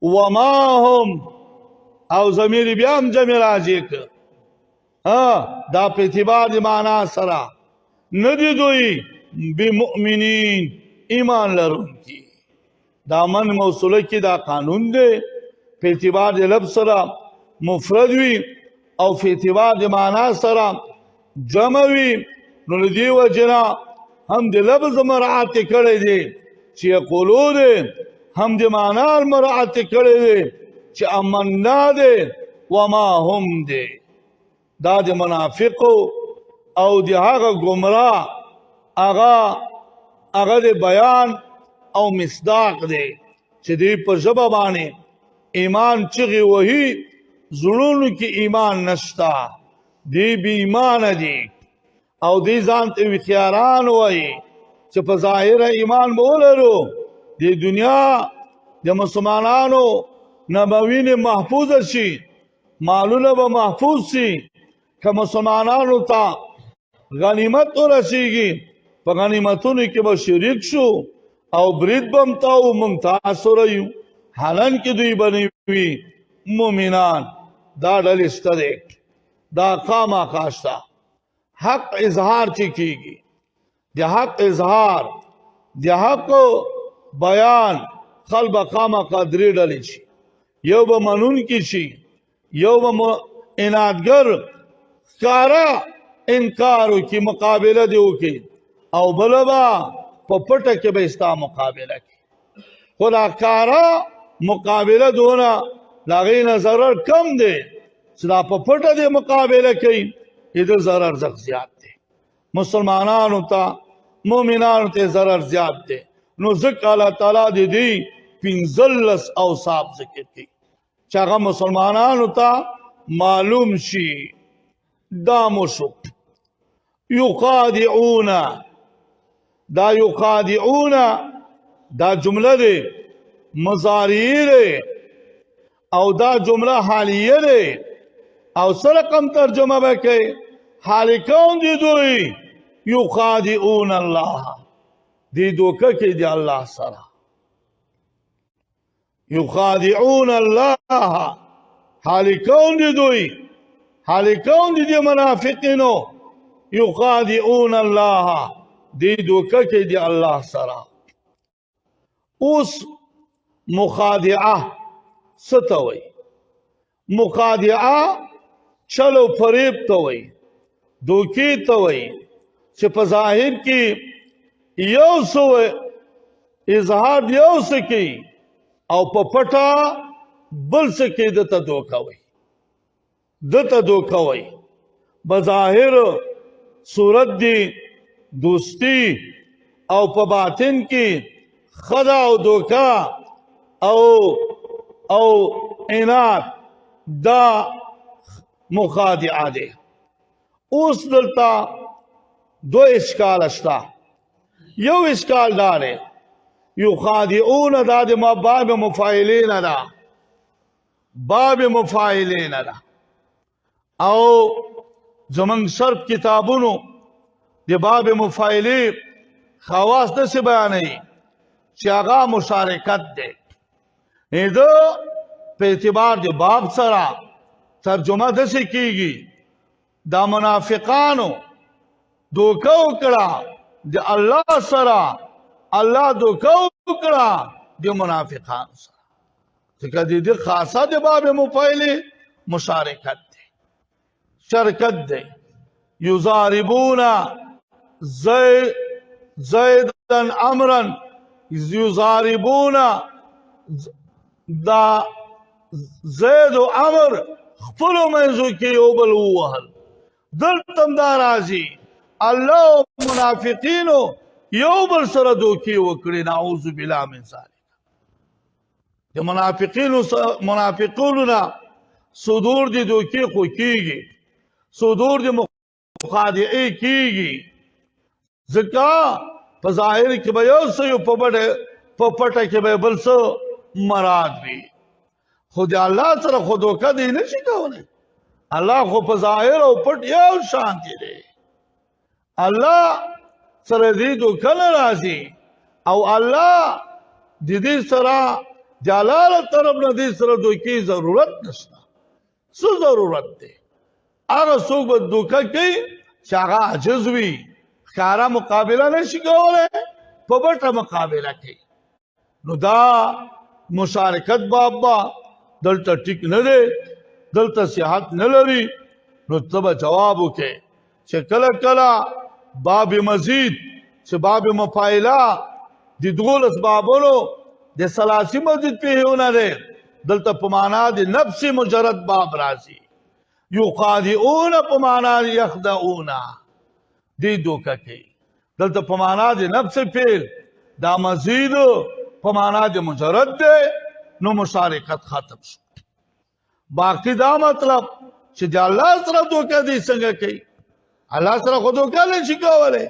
وما هم او ضمیر بیا هم جمع راځي دا په اعتبار د معنا سره ندی دوی بمؤمنین ایمان لرونکي دا من موصوله کې دا قانون دی په اعتبار د لفظ سره مفرد وي او په اعتبار د معنا سره جمع وي نو دې وجنا هم د لفظ مراعات کړی دی چې یقولو دی هم د معنا مراعات کړی دی چې امنا دی وما هم دی دا د منافقو او د هغه گمراه هغه د بیان او مصداق دی چې دی په ژبه باندې ایمان چغې وهي زړونو کې ایمان نشتا دی بې ایمانه دي او دی ځان ته وخیاران وایي چې په ظاهره ایمان به ولرو د دنیا د مسلمانانو نبوین محفوظ شي مالونه به محفوظ شي که مسلمانانو ته غنیمت ورسیږي په غنیمتونو کې به شریک شو او برید به هم تاو موږ تاسو یو حالان کې دوی به نه وي مؤمنان دا ډلې شته دی دا خامخا شته حق اظهار چې کېږي د حق اظهار د حق بیان خلک خامخا درې ډلې شي یو به منونکي شي یو به انادګر ښکاره انکار وکړي مقابله دې وکړي او بله به په پټه کې به ستا مقابله کوي خو دا ښکاره مقابله دونه د هغې نه ضرر کم دی چې دا په پټه دې مقابله کوي د ضرر زغ زیات دی مسلمانانو ته مؤمنانو ته ضرر زیات دی نو ځکه الله تعالی د دې 15 اوصاف ذکر کړي چې هغه مسلمانانو ته معلوم شي دا مو شو یخادعون دا یخادعون دا جمله دی مضارعی دی او دا جمله حالیه دی او سره کم ترجمه وکړي حالکون دي دوی یخادعون الله دی دوکه کې دی الله سره یخادعون الله حالکون دي دوی حالکون دي منافقینو یخادعون الله دی دوکه کې دی الله سره اوس مخادعه ستوي مخادعه چلو فریب ته وي دوکې ته وي چې په ظاهر کې یو څه اظهار یو څه کوي او په پټه بل څه کې دته دوکه وي دته دوکه وي بظاهر صورت دی دوستی او په باطن کې خدا او دوکه او عناد دا مخادعه دی اوس دلته دو اشکال شته یو اشکال دا دی یخادعون دا د باب مفاعلین ده باب مفاعلین ده او زمونږ صرف کتابونو د باب مفاعلی خواص داسې بیانوي چې هغه مشارکت دی دا په اعتبار د باب سره ترجمه داسې کیږي دا منافقانو دوکه وکړه د الله سره الله دوکه وکړه د منافقانو سره ځکه د دې خاصه د باب مفاعلی مشارکت دی شرکت دی یضاربون زیدا امرا یضاربون دا زید و امر خپلو منځو کې یو بل ووهل دلته هم دا راځي الله او منافقینو یو بل سره دوکې وکړي نعوذ بالله من ذلک د منافقینو نه صدور د دوکې خو کېږي صدور د مخادعې کېږي ځکه په ظاهر کې به یو څه یو په پټه کې به بل څه مراد وي خو د الله سره خو دوکه دی نه شي کولی الله خو په ظاهر او پټ یو شان دی الله سره دې دوکه نه راځي او الله د دې سره د الله له طرف نه دې سره دوکې ضرورت نشته څه ضرورت دی هغه څوک به دوکه کوي چې هغه عاجز وي ښکاره مقابله نه شي کولی په پټه مقابله کوي نو دا مشارکت بابا دلته ټیک نه دی دلته صحت نه لري نو ته به جواب وکړې چې کله کله باب مزید چې باب مفاعله د 12 بابونو د ثلاثي مزید پیونه دی دلته په معنا د نفس مجرد باب راځي یخادعون په معنا یخدعون دی دوکه کوي دلته په معنا د نفس پیل دا مزید په معنا د مجرد دی نو مشارکت ختم شو باقی دا مطلب چې د الله سره دوکه دی څنګه کوي الله سره خو دوکه نشي کولی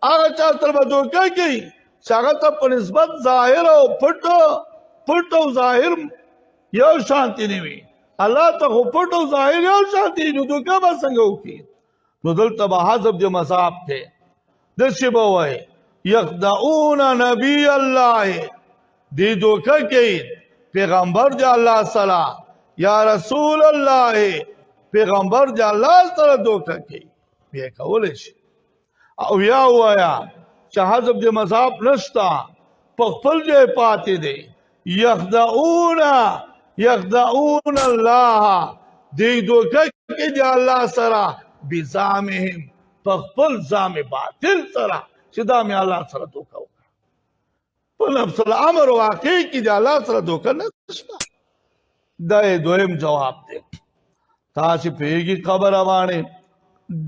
هغه چا سره به دوکه کوي چې هغه ته په نسبت ظاهر او پټ او ظاهر یو شانتي نه وي الله ته خو پټ او ظاهر یو شانتي نو دوکه به څنګه وکړي نو دلته به حذف د مصاب دی داسې به وایي یخدعون نبی الله دی دوکه کوي پیغمبر د الله سره یا رسول الله پیغمبر د الله سره دوکه کوي بیا کولی شي او یا وایا چې حذف د مصاب نشته په خپل ځای پاتې دی یخدعون الله دی دوکه کوي د الله سره بزعمهم په خپل زعم باطل سره چې دا مې الله سره دوکه وکړه په نفس الامر واقع کې د الله سره دوکه نشته دا یې دویم جواب دی تاسې پوهېږي خبره باندې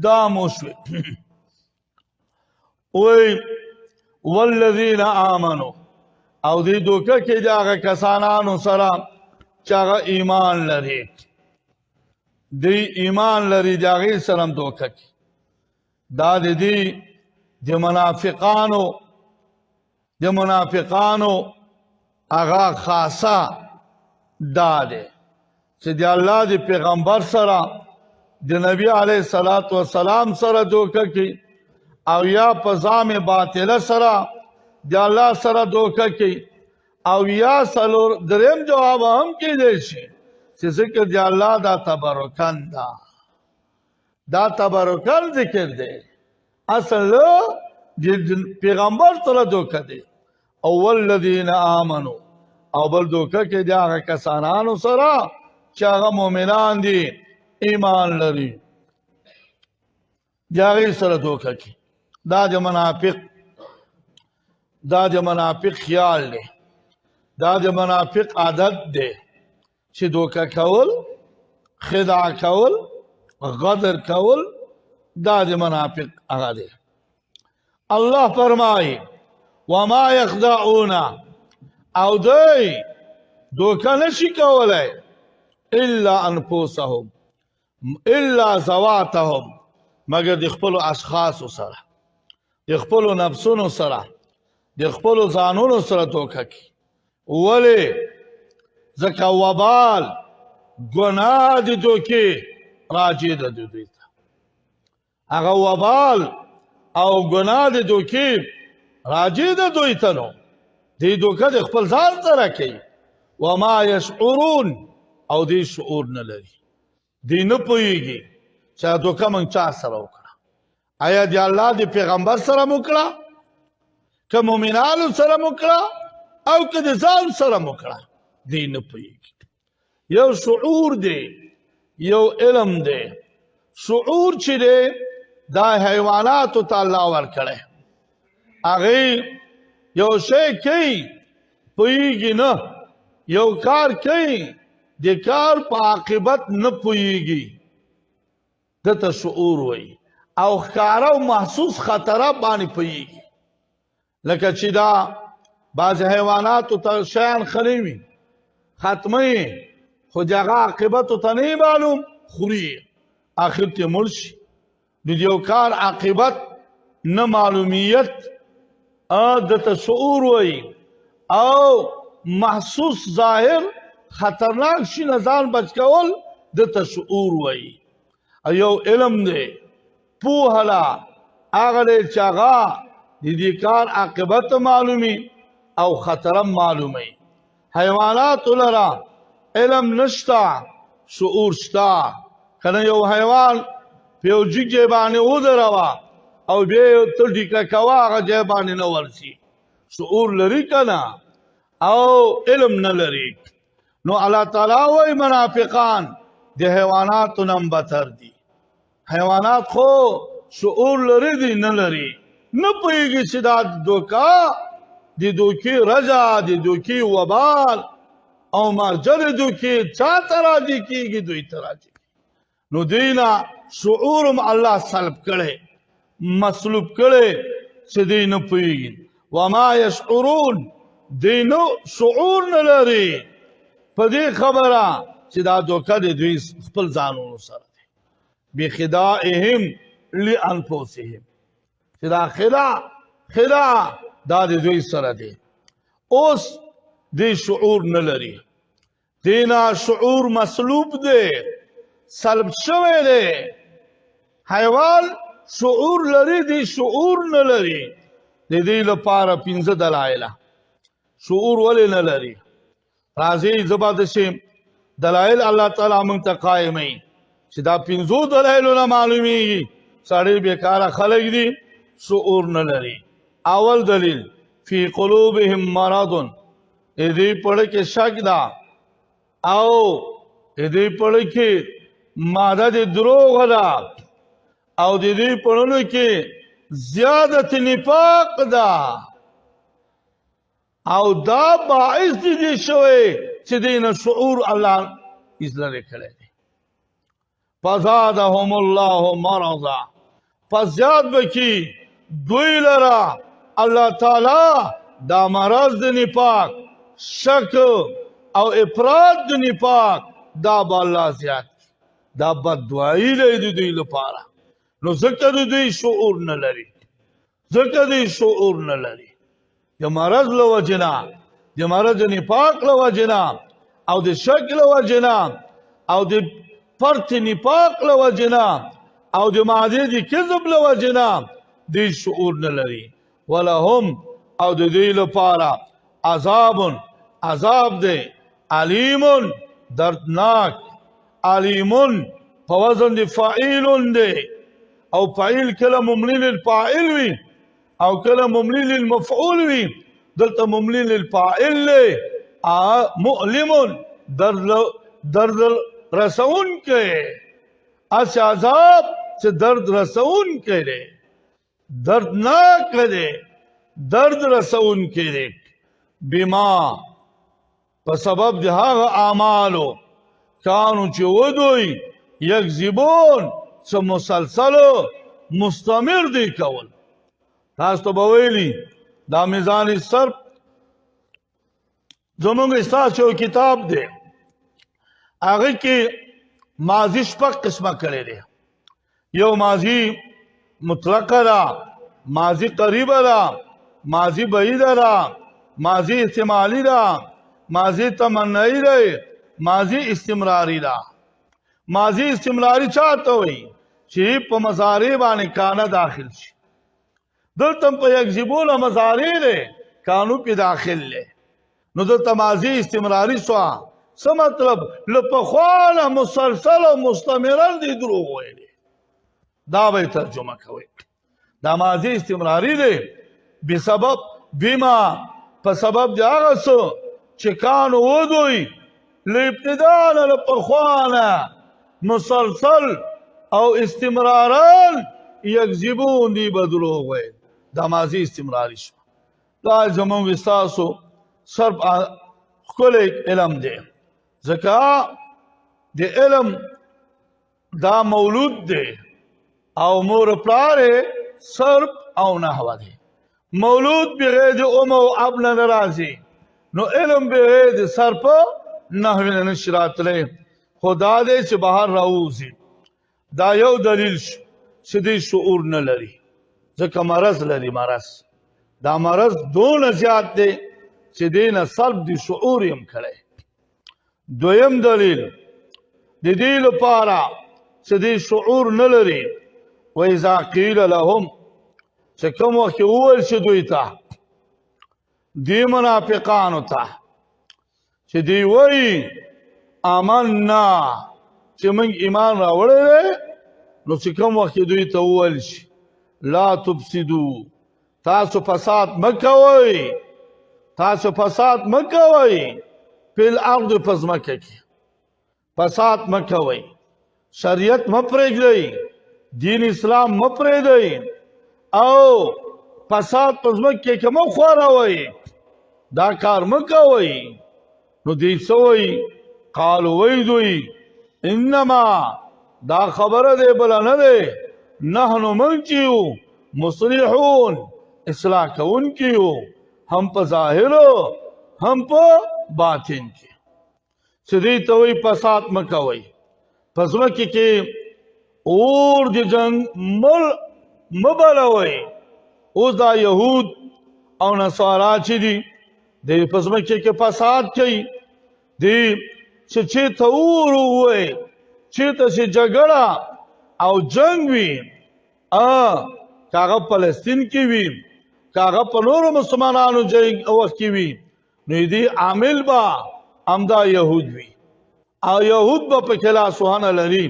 دا مو شوې وی والذین آمنو او دی دوکه کې د هغه کسانانو سره چې هغه ایمان لري دی ایمان لري د هغې سره هم دوکه کې دا د دې د منافقانو هغه خاصه دا دی چې د الله د پیغمبر سره د نبی علیه الصلاة والسلام سره دوکه کوي او یا په ځام باطله سره د الله سره دوکه کوي او یا دریم جواب هم کېدی شي چې ذکر د الله دا تبرکن دا تبرکن ذکر دی اصل د پیغمبر سره دوکه دی او والذین آمنو او بل دوکه کې د هغه کسانانو سره چې هغه مؤمنان دي ایمان لري د هغې سره دوکه کې دا د منافق خیال دی دا د منافق عادت دی چې دوکه کول خداع کول غدر کول دا د منافق هغه دی الله فرمایي وما یخدعون او دی دوکه نشي کولی الا انفسهم الا ذواتهم مگر د خپلو اشخاصو سره د خپلو نفسونو سره د خپلو ځانونو سره دوکه کوي ولې ځکه وبال ګناه د دوکې راجع ده دوی ته هغه وبال او ګناه د دوکې راجع ده دوی ته نو دی دوکه د خپل ځان سره کوي وما یشعرون او دی شعور نه لري دی نه پوهېږي چې دوکه موږ چا سره وکړه آیا د الله د پیغمبر سره مو کړه که مؤمنانو سره مو کړه او که د ځان سره مو کړه دی نه پوهېږي یو شعور دی یو علم دی شعور چې دی دا حیواناتو ته الله ورکړی هغې یو شی کوي پوهېږي نه یو کار کوي د کار په عاقبت نه پوهېږي دته شعور وایي او ښکاره او محسوس خطره باندې پوهېږي لکه چې دا بعض حیواناتو ته شیان خلی وي ختمه یې خو د هغه عاقبتو ته نه معلوم خوري آخر ته مړ شي نو د یو کار عاقبت نه معلومیت دته شعور وایي او محسوس ظاهر خطرناک شي نه ځان بچ کول دته شعور وایي یو علم دی پوهه ده هغه دی چې هغه د دې کار عاقبت معلومي او خطر معلومي حیوانات لرا علم نشتا شعور شتا کنه یو حیوان په جګ باندې ودروا او به تر ډیکا کوا هغه ځای باندې نه ورسي شعور لري کنه او علم نه لري نو الله تعالی وای منافقان د حیواناتو نم بتر دي حیوانات خو شعور لري دي نه لري نه پوهېږي چې دا دوکه د دوکې رجا د دوکې وبال او مرجع د دوکې چا ته راضي کېږي دوی ته راضي نو دوی نه شعور هم الله سلب کړی مسلوب کړی چې دوی نه پوهېږي وما یشعرون دوی نو شعور نه لري په دې خبره چې دا دوکه د دوی خپل ځانونو سره دی بخداعهم لانفسهم چې دا خدا دا د دوی سره دی اوس دی شعور نه لري دینا شعور مسلوب دی سلب شوی دی حیوان شعور لري دی شعور نه لري د دې لپاره 15 دلایل شعور ولې نه لري راځي زبردست دلایل الله تعالی موږ ته قائمي چې دا 15 دلایل نه معلومیږي سړی بیکاره خلک دي شعور نه لري اول دلیل فی قلوبهم مرض دې پړ کې شک دا او دې پړ کې ماده د دروغ دا او دې پړونو کې زیادت نفاق دا او دا باعث دي شوی چې دین شعور الله ازلره کړی دی فزادهم الله مرضا فزیاد بکی دوی لرا الله تعالی دا مرض د نفاق شک او افراط د نفاق دا با الله زیاد دا بددعایی لري دوی لپاره نو ذکر دوی شعور نه لري ذکر دوی شعور نه لري د مرض لوجنا د مرض نفاق لوجنا او د شک لوجنا او د فرط نفاق لوجنا او د معده د کذب لوجنا د شعور نه لري ولهم او د دې لپاره عذاب دی علیم دردناک علیم په وزن د فاعل دی او فاعل کله مملی للفاعل وي او کله مملی للمفعول وي دلته مملی للفاعل مؤلم درد رسون کې اس عذاب چې درد رسون کې دی دردناک دی درد رسون کې دی بما په سبب د هغه اعمالو کانو چې ودوی یکذبون څه مسلسلو مستمر دی کول تاسو ته به ویلي دا میزان صرف زمونږ ستاسو یو کتاب دی هغه کې ماضي شپږ قسمه کړی دی یو ماضي مطلقه ده ماضي قریبه ده ماضي بعیده ده ماضي احتمالي ده ماضي تمنئی ده ماضي استمراري ده ماضي استمراري چاته وي چې په مضارع باندې کانه داخل شي دلته په یکذبون مضارع ده کانو په داخل له نو دلته ماضي استمراري سوا څه مطلب لپخوانه مسلسل او مستمرا دي دروغ ویلي دا به ترجمه کوي دا ماضي استمراري ده بسبب بما په سبب د هغه څه چې کانو ودوی لابتداء لپخوانه مسلسل او استمرارا یکذبون دی بدروغ ویل دا ماضي استمراري شو دا زمونږ ستاسو صرف ښکلی علم دی ځکه د علم دا مولود دی او مور پلار صرف او نحوه دی مولود بغیر ام او اب نه راځي نو علم بغیر صرف نحوه نه نشي راتلی خدا دې چې بهر راوځي دا یو دلیل شو چې دې شعور نه لري ځکه مرض لري مرض دا مرض دونه زیات دی چې دې نه سلب د شعور هم کړی دویم دلیل د دې لپاره چې دې شعور نه لري واذا قیل لهم چې کوم وخت وویل شي دوی ته دې منافقانو ته چې دوی وایي آمنا چې موږ ایمان راوړی دی نو چې کوم وخت دوی ته وویل شي لا تفسدو تاسو فساد مه کوئ تاسو فساد مه کوئ فی الارض په ځمکه کې فساد مه کوئ شریعت مه پرېږدئ دین اسلام مه پرېږدئ او فساد په ځمکه کې مه خوروئ دا کار مه کوئ نو دوی څه وایي قالو وی دوی انما دا خبره دی بلا نه دی نحنو من کیو مصلحون اصلاح کون کیو هم په ظاهرو هم په باطن کې چې دوی ته وایي فساد مه کوئ په ځمکې کې اور د جنگ مبلوي اوس دا يهود او نصارا چې دي د پسمکه کې فساد کوي دی چې ته اور وای چې ته چې جګړه او جنگ وي کاغه فلسطین کې وي کاغه په نورو مسلمانانو جنگ وخت کې وي نو دې عامل با امدا يهود وي او يهود به په کلا سبحان لري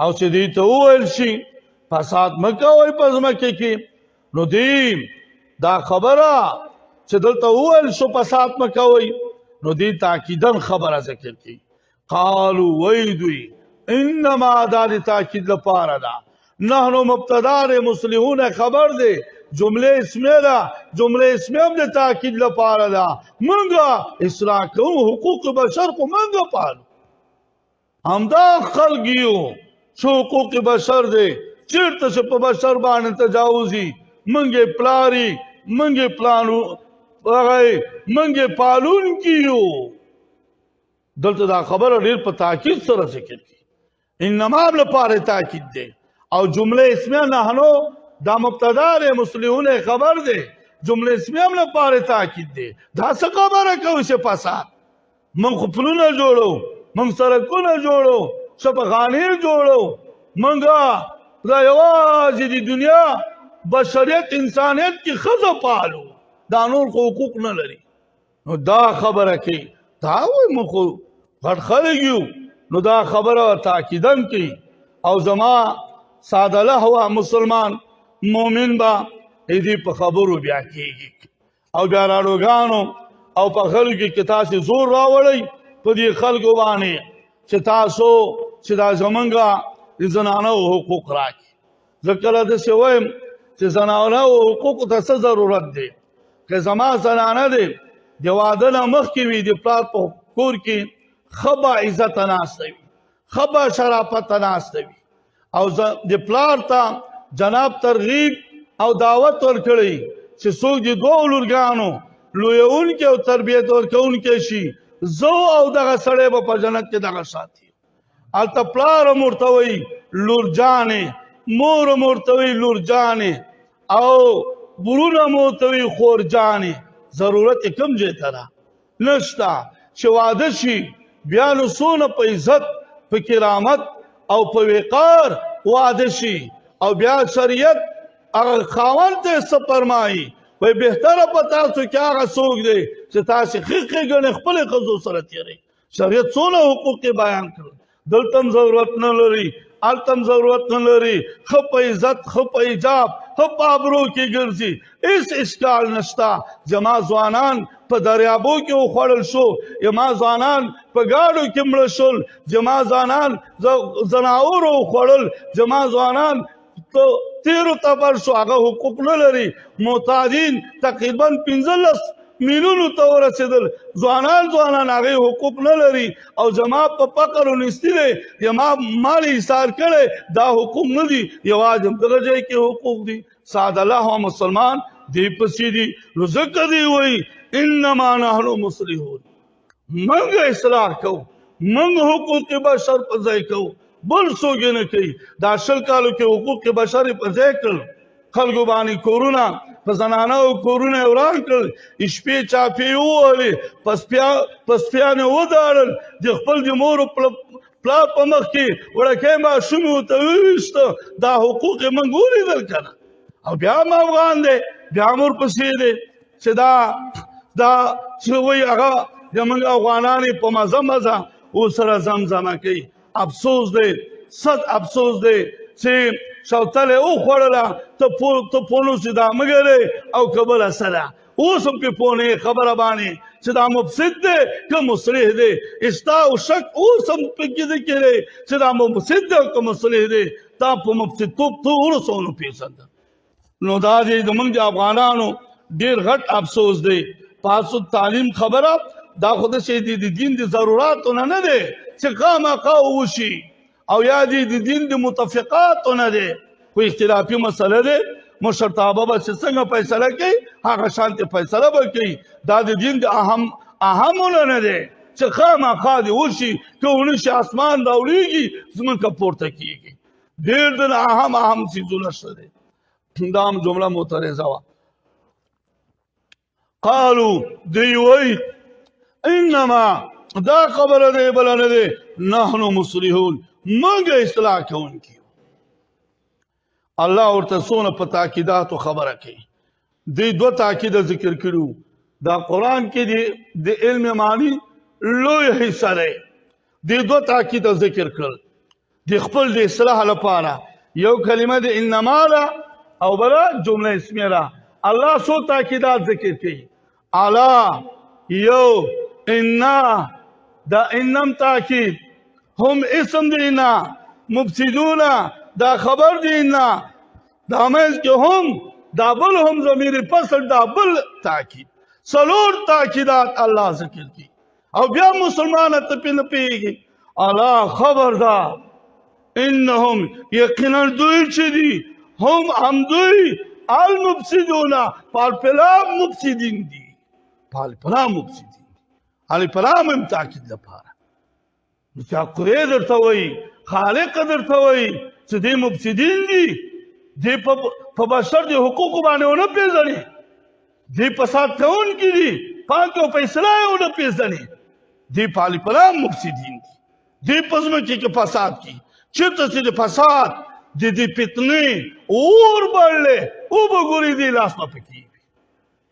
او چې دې ته وویل شي فساد مکوئ په ځمکه کې نو دې دا خبره چې دلته وویل شو فساد مکوئ نو دې تاکیدن خبره ذکر کړي قالوا ويدوي انما دا تاکید لپاره ده نحنو مبتدار مصلحون خبر دے جمله اسمیه ده جمله اسمیه هم ده تاکید لپاره ده منگا اصلاح کون حقوق بشر کو منگا پالو همدا خلقیو شو حقوق بشر دے چیرته چې په بشر باندې تجاوزی منگے پلاری منگے پلانو منگے پالون کیو دلته دا خبر ډیر په تاکید سره ذکر کی انما لپاره تاکید ده او جمله اسمیه نحنو دا مبتدار مصلحون خبر ده جمله اسمیه هم لپاره تاکید ده دا څه خبره کوي چې فساد من خو پلونه جوړو من سړکونه جوړو شفاخانې جوړو منګه دا یوازې د دنیا بشریت انسانیت کې ښځه پالو دا نور حقوق نه لري نو دا خبره کوي دا وایي موږ خو غټ خلک یو نو دا خبره تاکیدن کوي او زما ساده لهوا مسلمان مومن با دې په خبرو بیا کېږي او بیا راډوګانو او په خلکو کې تاسو زور راوړئ په دې خلکو باندې چې تاسو چې دا زمونږه د زنانو حقوق راکړي ځکه داسې وایم چې زنانو حقوقو ته څه ضرورت دی که زما زنانه دی د واده نه مخکې وي د پلار په کور کې ښه با عزت ناسته وي ښه با شرافت ناسته وي او د پلار ته جناب ترغیب او دعوت ورکړي چې څوک د دوو لورګانو لویونکي او تربیت ورکوونکي شي زه او دغه سړی به په جنت کې دغه ساتي هلته پلار هم ورته وایي لورجانې مور هم ورته وایي لورجانې او ورونه هم ورته وایي خورجانې ضرورت یې کوم ځای ته ده نشته چې واده شي بیا نو څونه په عزت په کرامت او په وقار واده شي او بیا شریعت هغه خاوند ته څه فرمایي وایي بهتره په تاسو کې هغه څوک دی چې تاسې ښې ګڼې خپلې ښځو سره تېروئ شریعت څونه حقوق یې بیان کړل دلته هم ضرورت نه لري هلته هم ضرورت نه لري ښه په عزت ښه په حجاب ښه په ابرو کې ګرځي هېڅ اشکال نشته زما ځوانان په دریابو کې وخوړل شو زما ځوانان په ګاډو کې مړه شول زما ځوانان ځناورو وخوړل زما ځوانان تیرو تبر شو هغه حقوق نه لري محتاجین تقریبا 15 میلیونو ته ورسېدل ځوانان هغې حقوق نه لري او زما په فقر و نیستي دی زما مال ایثار کړی دا حقوق نه دي یوازې همدغه ځای کې حقوق دي ساده الله مسلمان دې پسې دي نو ځکه دی وایي انما نحن مصلحون موږ اصلاح کوو موږ حقوق بشر په ځای کوو بل څوک یې نه کوي دا 20 کالو کې حقوق بشر یې په ځای کړل خلکو باندې کورونه په زنانو کورونه یې وران کړل شپې چاپې یې ووهلې پسپیانې وداړل د خپل د مور پلار په مخ کې وړکی ماشوم یې ورته وویسته دا حقوق یې موږ ولیدل که نه او بیا هم افغان دی بیا هم ورپسې دی چې دا چې وایي هغه زموږ افغانان یې په مزه ورسره زمزمه کوي افسوس دی صد افسوس دی چې شوتله وخوړله ته پونو چې دا مګرې او که بله څه ده اوس هم پې پوهنې خبره باندې چې دا مفسد دی که مصلح دی استا او شک اوس هم پکې ذکر دی چې دا مفسد دی او که مصلح دی تا په مفسدتوب ته ورسو نو پېژنده نو دا دی زموږ د افغانانو ډېر غټ افسوس دی پاسو تعلیم خبره دا خو داسې د دین د ضروراتو نه دی چې خامخا وشي او یا د دین د متفقاتو نه دی خو اختلافي مسله دی مشرتابه به چې څنګه فیصله کوي هغه شانتې فیصله به کوي دا د دین د اهمونه نه دی چې خامخا دې وشي که ونه شي اسمان راوړېږي ځمکه پورته کېږي ډېر د اهم څیزونه شته دی دا هم جمله معترضه وه قالو دوی وایي انما دا خبره دی بله نه دی نحنو مصلحون موږ اصلاح کوونکي یو الله ورته څونه په تاکیداتو خبره کوي دوی دوه تاکیده ذکر کړي دا قرآن کې د علم معنی لوی حصه دی دې دوه تاکیده ذکر کړل د خپل د اصلاح لپاره یو کلمه د انما ده او بله جمله اسمیه ده الله څو تاکیدات ذکر کوي الا یو انا دا انم تاکید هم اسم دینا مفسدون دا خبر دینا دا مز کې هم دا بل هم ضمیر فصل دا بل تاکید سلور تاکیدات الله ذکر کی او بیا مسلمان ته پنه پیږي الله خبردار انهم یقینا دوی چې دي هم دوی المفسدون پالپلا مفسدین دي پالپلا مفسدین الپلام هم تاکید لپاره چا قرې درته وایي خالق درته وایي چې دې مفسدین دي دې په بشر د حقوقو باندې ونه پېژني دې فساد کوونکي دي پاک او په اصلاح یې ونه پېژني دې په الپلام مفسدین دي دې په ځمکه کې فساد کوي چېرته چې د فساد د دې فتنې اور بړلې اوبه ګورې دې لاس نه پکې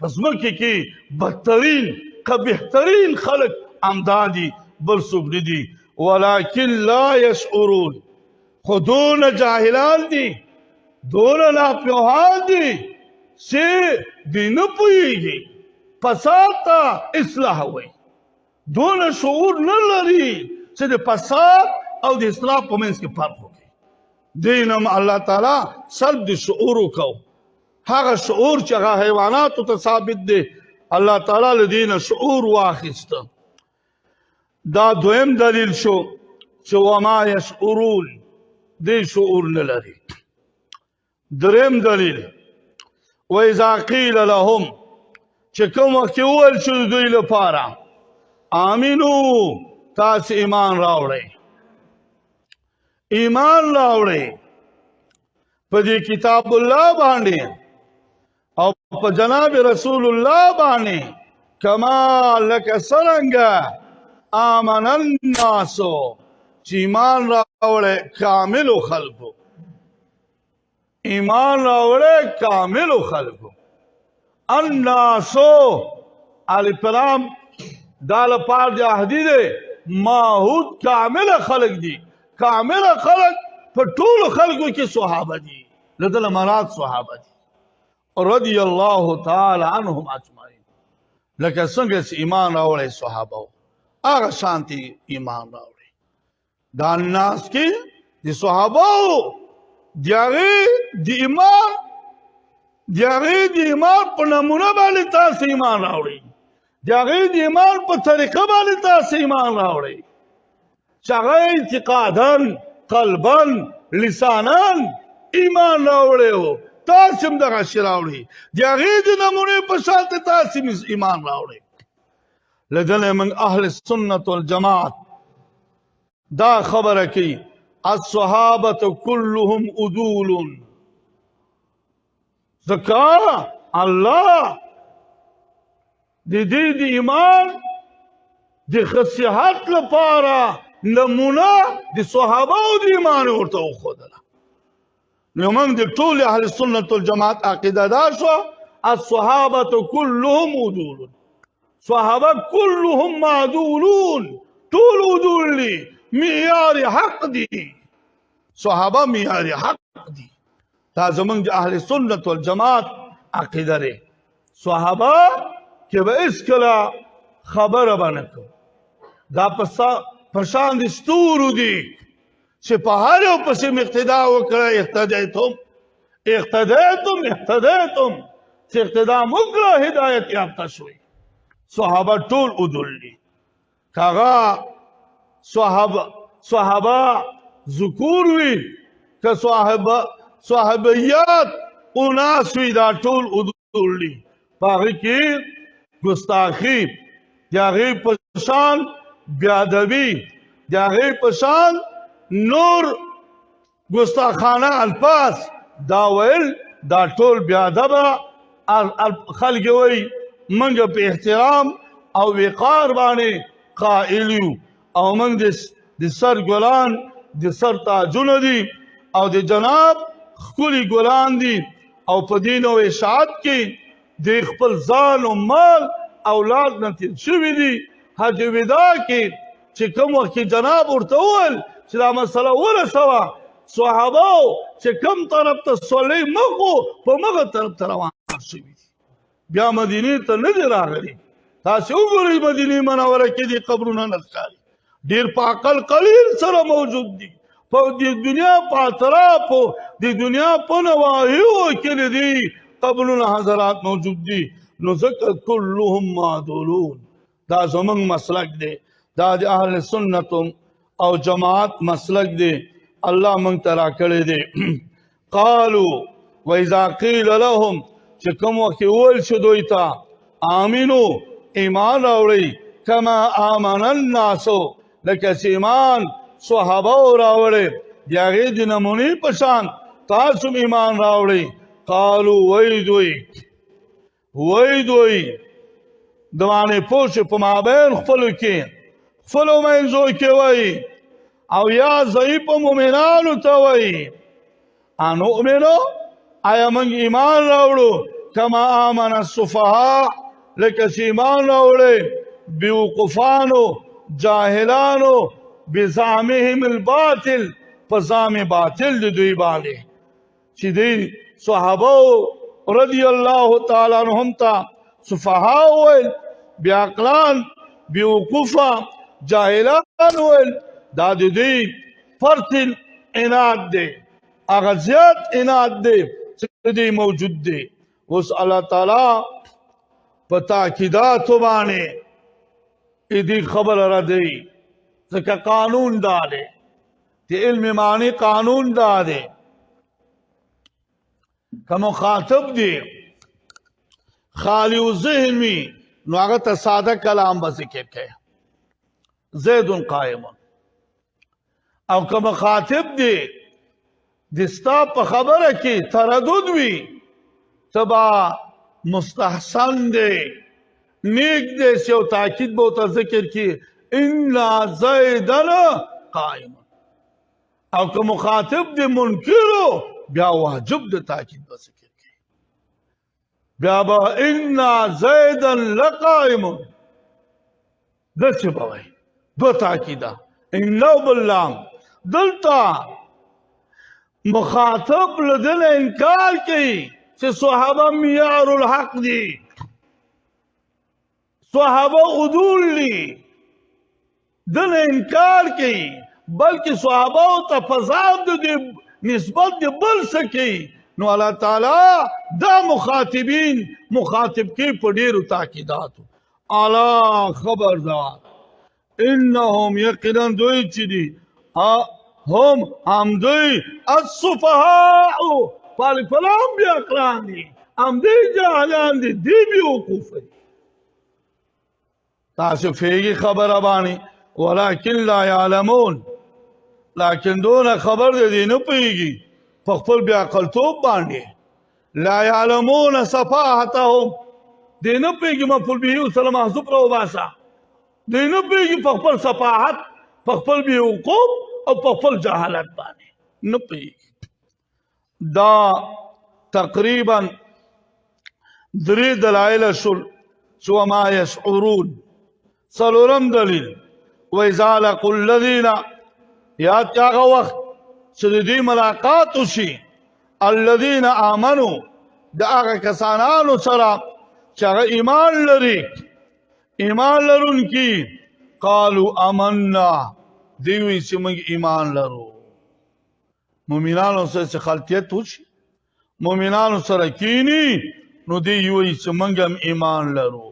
په ځمکه کې بدترین که بهترین خلق امدادي بل څوک نه دي ولکن لا یشعرون خو دونه جاهلان دي دونه ناپوهان دي چې دوی نه پوهېږي فساد ته اصلاح وایي دونه شعور نه لري چې د فساد او د اصلاح په منځ کې فرق وکړي دې نه الله تعالی سلب د شعور وکړو هغه شعور چې هغه حیواناتو ته ثابت دی الله تعالی له دې نه شعور واخیسته دا دویم دلیل شو چې وما یشعرون دې شعور نه لري دریم دلیل واذا قیل لهم چې کوم وخت وویل شو دوی لپاره آمینو تاسو ایمان راوړئ ایمان راوړئ په دې کتاب الله باندې او په جناب رسول الله باندې کما لکه څرنګه آمن الناس چې ایمان راوړئ کاملو خلقو ایمان راوړئ کاملو خلقو الناسو الپلام دا لپاره د عهدي دی ماحود کامل خلق دي کامل خلق په ټولو خلقو کې صحابه دي لدل مراد صحابه دي رضی الله تعالی عنهم اجمعین لکه څنګه چې ایمان راوړی صحابه هغه شانتي ایمان راوړی دا الناس کې د صحابه د ایمان په نمونه باندې تاسو ایمان راوړی د هغې د ایمان په طریقه باندې تاسو ایمان راوړئ چې هغه اعتقادا قلبا لسانا ایمان راوړی و تاسو هم دغه شی راوړئ د هغې د نمونې په شان تاسو ایمان راوړئ لدلې موږ اهل سنت والجماعت دا خبره کوي الصحابة كلهم عدول ځکه الله د دې د ایمان د صحت لپاره نمونه د صحابه او د ایمان ورته وښودله نو موږ د ټول اهل سنت والجماعت عقیده دا شوه الصحابة كلهم عدول صحابه كلهم معدولون ټول عدول دي معیار حق دي صحابه معیار حق دي دا زموږ د اهل سنت والجماعت عقیده دی صحابه که به اسکله خبره به نه کوو دا په شان د ستورو دي چې په هر یو پسې م اقتدا وکړه اهتدیتم چې اقتدا م وکړه هدایت یافته شوي صحابه ټول عدول دي که هغه صحابه ذکور وي که صحابیات اناس وي دا ټول عدول دي په هغې کې ګستاخي د هغې په شان بېادبي د هغې په شان نور ګستاخانه الفاظ دا ویل دا ټول بې ادبه خلک وایي موږ په احترام او وقار باندې قایل یو او موږ د سر ګلان د سر تاجونه دي او د جناب ښکلي ګلان دي او په دین او اشاعت کې د خپل ځان او مال اولاد نه تېر شوي دي حج ودا کې چې کوم وخت کې جناب ورته وویل چې دا مسله ورسوه صحابه چې کوم طرف ته سولۍ مخو په مغه طرف ته روان شوي دي بیا مدینې ته نه دي راغلي تاسې وګورئ مدینې منوره کې دي قبرونه نه ښکاري ډېر په عقل قلیل سره موجود دي په د دنیا په اطرافو د دنیا په نواحیو کې دي قبرونه حضرات موجود دي نو ځکه کلهم معدولون دا زموږ مسلک دی دا د اهل سنت او جماعت مسلک دی الله موږ ته راکړی دی قالو واذا قیل لهم چې کوم وخت وویل شو دوی ته آمینو ایمان راوړئ کما آمن الناسو لکه چې ایمان صحابه راوړی د هغې د نمونې په شان تاسو ایمان راوړئ قالو وی دوی د باندې پوه شو په مابین خپلو کې خپلو منځو کې وایي او یا ضعیفو مؤمنانو ته وایي انؤمنو آیا موږ ایمان راوړو کما آمن السفهاء لکه چې ایمان راوړی بیوقفانو جاهلانو بزعمهم الباطل په زعم باطل د دوی باندې چې دوی صحابه رضی الله تعالی عنهم ته سفهاء ویل بیعقلان بیوقوفه جاهلان ویل دا د دوی فرط عناد دی هغه زیات عناد دی چې دوی موجود دی اوس الله تعالی په تاکیداتو باندې دې خبره را دی ځکه قانون دا دی د علم معنی قانون دا دی که مخاطب دی خالی و ذهن وي نو هغه ته ساده کلام به ذکر کوي زید قائم او که مخاطب دی د ستا په خبره کې تردد وي ته به مستحسن دی نیک دی چې یو تاکید به ورته ذکر کړي ان زیدن قائم او که مخاطب دی منکرو بیا واجب د تاکید به ذکر کړي بیا به ان زیدن لقائم داسې به وایي دو تاکیده ان باللام دلته مخاطب له دې نه انکار کوي چې صحابه معیار الحق دي صحابه عدول دي دې نه انکار کوي بلکې صحابه ته فضاب د نسبت د بل څه کوي نو الله تعالی دا مخاطبین مخاطب کوي په ډېرو تاکیداتو الا خبردار انهم یقینا دوی چې دي هم دوی السفهاء فالفلام بیعقلان دي هم دوی جاهلان دي دی بیوقوف دي تاسو فیږي خبره باندې ولکن لا یعلمون لیکن دونه خبر دی نه پوهېږي په خپل بیعقلتوب باندې لا یعلمون صفاحتهم دی نه پوهېږي مفعول به ورسره محذوف راوباسه دی نه پوهېږي په خپل صفاحت په خپل بیوقوف او په خپل جهالت باندې نه پوهېږي دا تقریبا درې دلایل شول چې وما یشعرون څلورم دلیل وإذا لقوا الذین یاد چې هغه وخت چې د دوی ملاقات وشي الذین آمنوا د هغه کسانانو سره چې هغه ایمان لري ایمان لرونکي قالوا آمنا دوی وایي چې موږ ایمان لرو مؤمنانو سره چې خلطیت وشي مؤمنانو سره کینی نو دوی وایي چې موږ هم ایمان لرو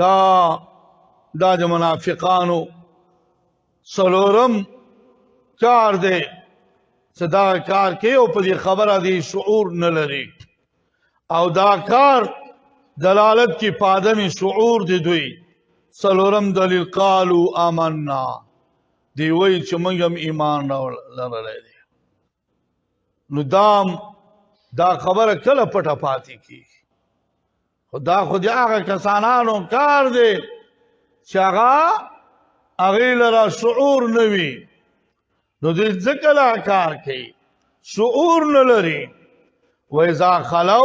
دا د منافقانو څلورم کار دی چې دا کار کوي او په دې خبره دی شعور نه لري او دا کار دلالت کی په عدم شعور دی دوی څلورم دلیل قالوا آمنا دی وایي چې موږ هم ایمان لرلی دی نو دا خبره کله پټه پاتې کیږي خدا خو د هغه کسانانو کار دی چې هغې لره شعور نه وي نو دوی ځکه دا کار کوي شعور نه لري وإذا خلو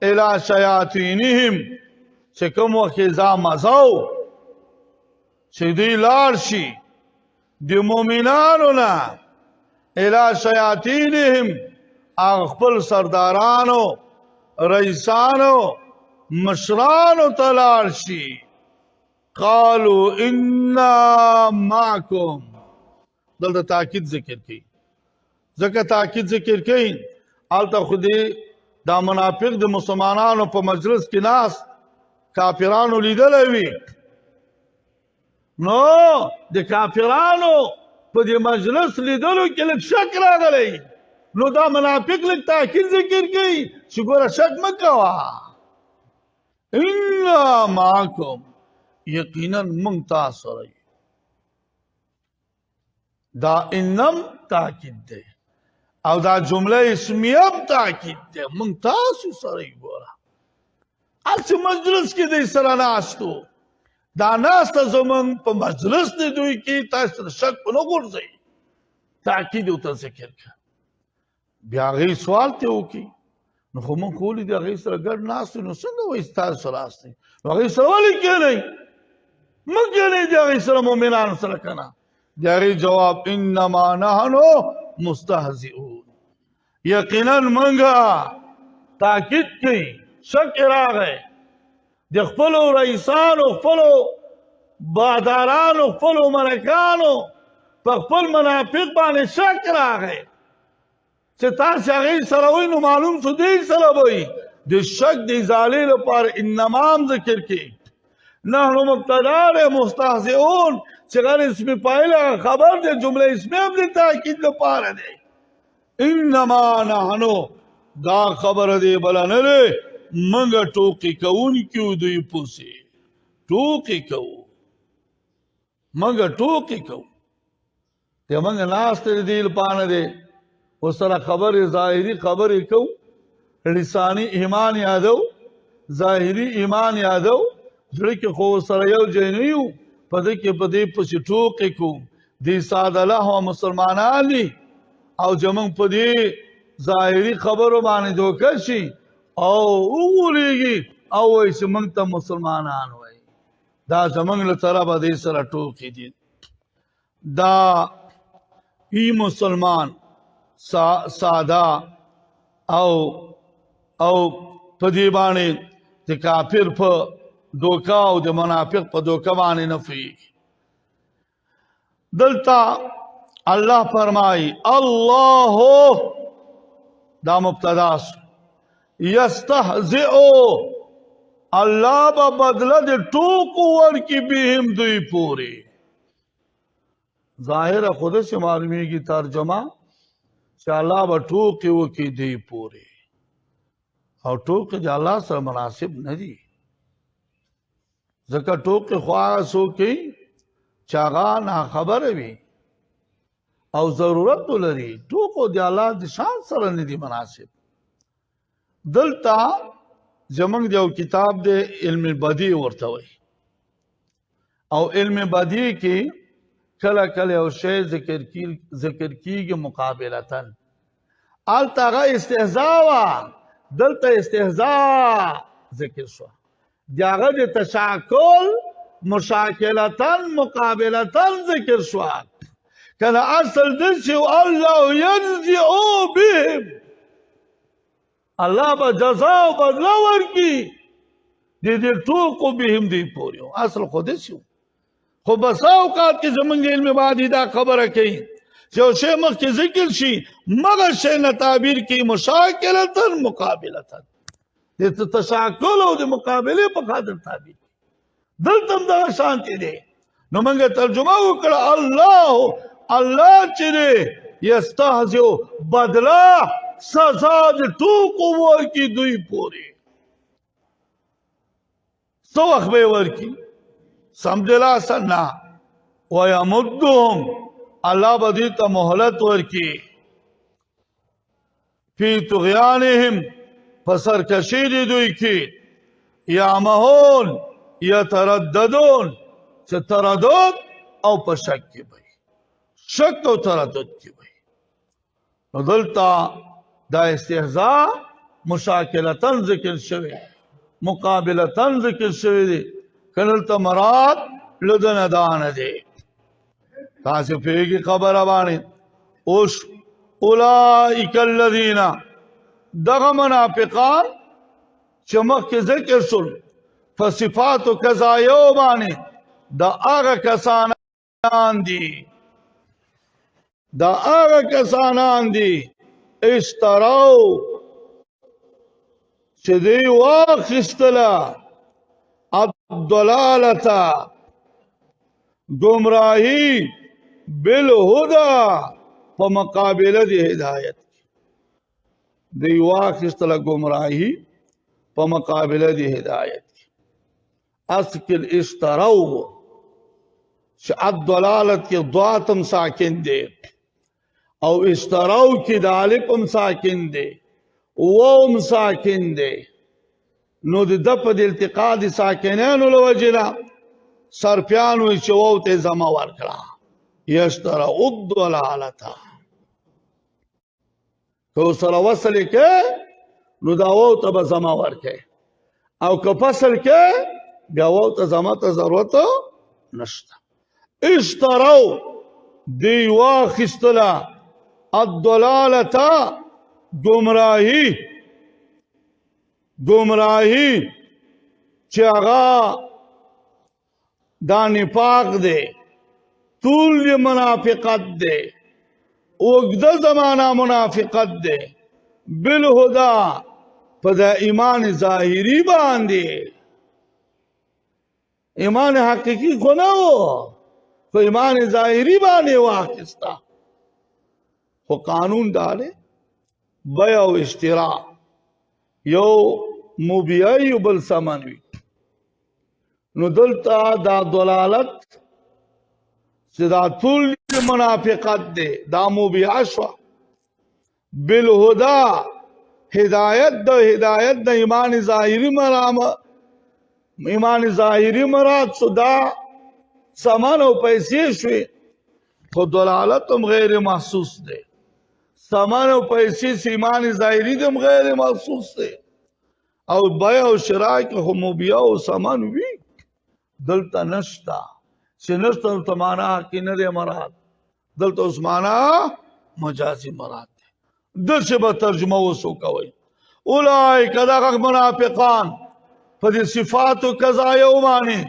الى شیاطینهم چې کوم وخت اذا مزو چې دوی لاړ شي د مؤمنانو نه الى شیاطینهم هغه خپل سردارانو رئیسانو مشرانو ته لاړ شي قالوا انا معکم دلته تاکید ذکر کوي ځکه تاکید ذکر کوي هلته خو دا منافق د مسلمانانو په مجلس کې ناست کافرانو لیدلی وي نو د کافرانو په دې مجلس لیدلو کې لږ شک راغلی نو دا منافق لږ تاکید ذکر کوي چې ګوره شک مه کوه انا معکم یقینا موږ تاسو سره دا انم تاکید دی او دا جمله اسمیه هم تاکید دی موږ تاسو سره ګوره هسې مجلس کې دی سره ناستو دا ناسته زموږ په مجلس دی دوی کې تاسو سره شک په نه غورځوي تاکید ورته ذکر کړه بیا هغې سوال ته وکړي نو خو موږ خو ولې د هغې سره ګډ ناست نو څنګه وایي ستاسو سره ناست دی نو هغې سره ولې کښېنئ مه کښېنئ د هغې سره مؤمنانو سره که نه د هغې جواب انما نحنو مستهزئون یقینا موږ تاکید کوي شک راغی د خپلو رئیسانو خپلو بادارانو خپلو ملکانو په خپل منافق باندې شک راغی چې تاسې هغې سره وایي نو معلوم شو دی سره به وي د شک د ازالې لپاره انما هم ذکر کوي نحنو مبتدا دی مستهزئون چې غیر اسم فاعل خبر دی جمله اسمی هم د تاکید لپاره دی انما نحنو دا خبره دی بله نه دی موږ ټوقې کوونکي یو دوی پسې ټوقې کوو موږ ټوقې کوو دی موږ ناست دی دې لپاره نه دی ورسره خبرې ظاهري خبرې کوو لساني ایمان یادو ظاهري ایمان یادو زړه کې خو ورسره یو ځای نه یو په دې پسې ټوقې کوو دی ساده لهوه مسلمانان دي او زموږ په دې ظاهري خبرو باندې دوکه شي او وغولېږي او وایي چې موږ ته مسلمانان وایي دا زموږ له طرفه دې سره ټوکې دي دا ای مسلمان ساده او په دې باندې د کافر په دوکه او د منافق په دوکه باندې نه پوهېږي دلته الله فرمایي الله دا مبتدا یستهزئ الله به بدله د ټوکو ورکړي بهم دوی پورې ظاهره خو داسې معلومېږي ترجمه چې الله به ټوکې وکړي دوی پورې او ټوکې د الله سره مناسب نه دي ځکه ټوکې خو هغه څوک کوي چې هغه ناخبره وي او ضرورت ولري ټوکو د الله د شان سره نه دي مناسب دلته زمونږ د یو کتاب دی علم بدیع ورته وایي او علم بدیع کې کله کله یو شی ذکر کیږي مقابلتا هلته هغه استهزاء وه دلته استهزاء ذکر شوه د هغه د تشاکل مشاکلتا مقابلتا ذکر شوه کنه اصل دلشي الله يجزئ بهم الله به جزا او بدله ورکړي د دې ټوکو بهم دی پورې اصل خو داسې خو بسا اوقات کې زمونږ علم بعدي دا خبره کوي چې یو شی مخکې ذکر شي مغه شی نه تعبیر کوي مشاکلتا مقابلتا د تشاکل او د مقابلې په خاطر تعبیر دلته هم دغه شانتې دی نو موږ ترجمه وکړه الله چې دی یستهزئ بدله سزا د ټوکو ورکړي دوی پورې څه وخت به یې ورکړي سمجھلا سنا ویمدهم الله به دې ته مهلت ورکړي فی طغیانهم پسرکشی دی دوی کی یعمهون یترددون چه تردد او په شک کی بھئی شک او تردد کی بھئی نو دلتا دا استهزاء مشاکلتن ذکر شوی مقابلتن ذکر شوی دی کنلتا مراد لدن دان دی تاسی پیگی خبر بانی اوش اولائک الذین دغ منافقان چمک کے ذکر شل فصفات و قضایو بانی دا آغا کسانان دی دا آغا کسانان دی اشتراو چه دی واخستلا الضلالتا گمراہی بالہدا پا مقابلہ دی ہدایت دی واخستلا گمراہی پا مقابلہ دی ہدایت اسکل اشتراو چه الضلالت کی ضواتم ساکن دے او اشتراو کی دالپم ساکن دے ووم ساکن دے نو د دپ د التقاء د ساکنانو لوجنا سرپیانو چې وو ته زما ورکړه یشترا الضلالتا کو سره وصل کې نو دا وو ته زما ورکې او که فصل کې بیا وو ته زما ته ضرورت نشته اشتراو دی واخستلا الضلالتا گمراہی چه آغا دا نفاق دے طول دی منافقت دے اگدہ زمانہ منافقت دے بالہدا پدا ایمان ظاہری باندے ایمان حقیقی کو نہ ہو تو ایمان ظاہری باندے واقعستا وہ قانون ڈالے بیع و اشترا یو مبیعی و بل سمنوی نو دلتا دا دلالت چه دا طول منافقت دے دا مبیع شوا بالہدا ہدایت دا ایمان ظاہری مراد سو دا سمن و پیسے شوی تو دلالت ہم غیر محسوس دے سامان او پیسې ایمان ظاهری دم غیر محسوس دی او بیع او شراء کې هم بیا او سامان وی دلته نشتا چې نشته ته معنا کې نه دی مراد دلته اوس معنا مجازي مراد دی دلته به ترجمه وسو کوي اولئک دغه منافقان په دې صفات او قضایو باندې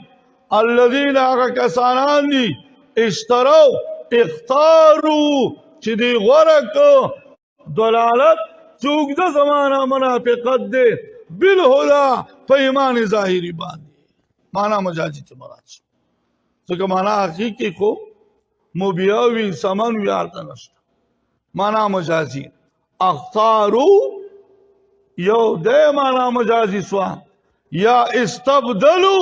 الذين کسانان دي اشتروا اختاروا چی دی غرق دلالت چوک دا زمانہ منافقت دے بالہدا پا ایمان ظاہری باندی مانا مجازی تی مراد شو سکا مانا حقیقی کو مبیعوی سمنوی آرتا نشتا مانا مجازی اختارو یو دے مانا مجازی سوان یا استبدلو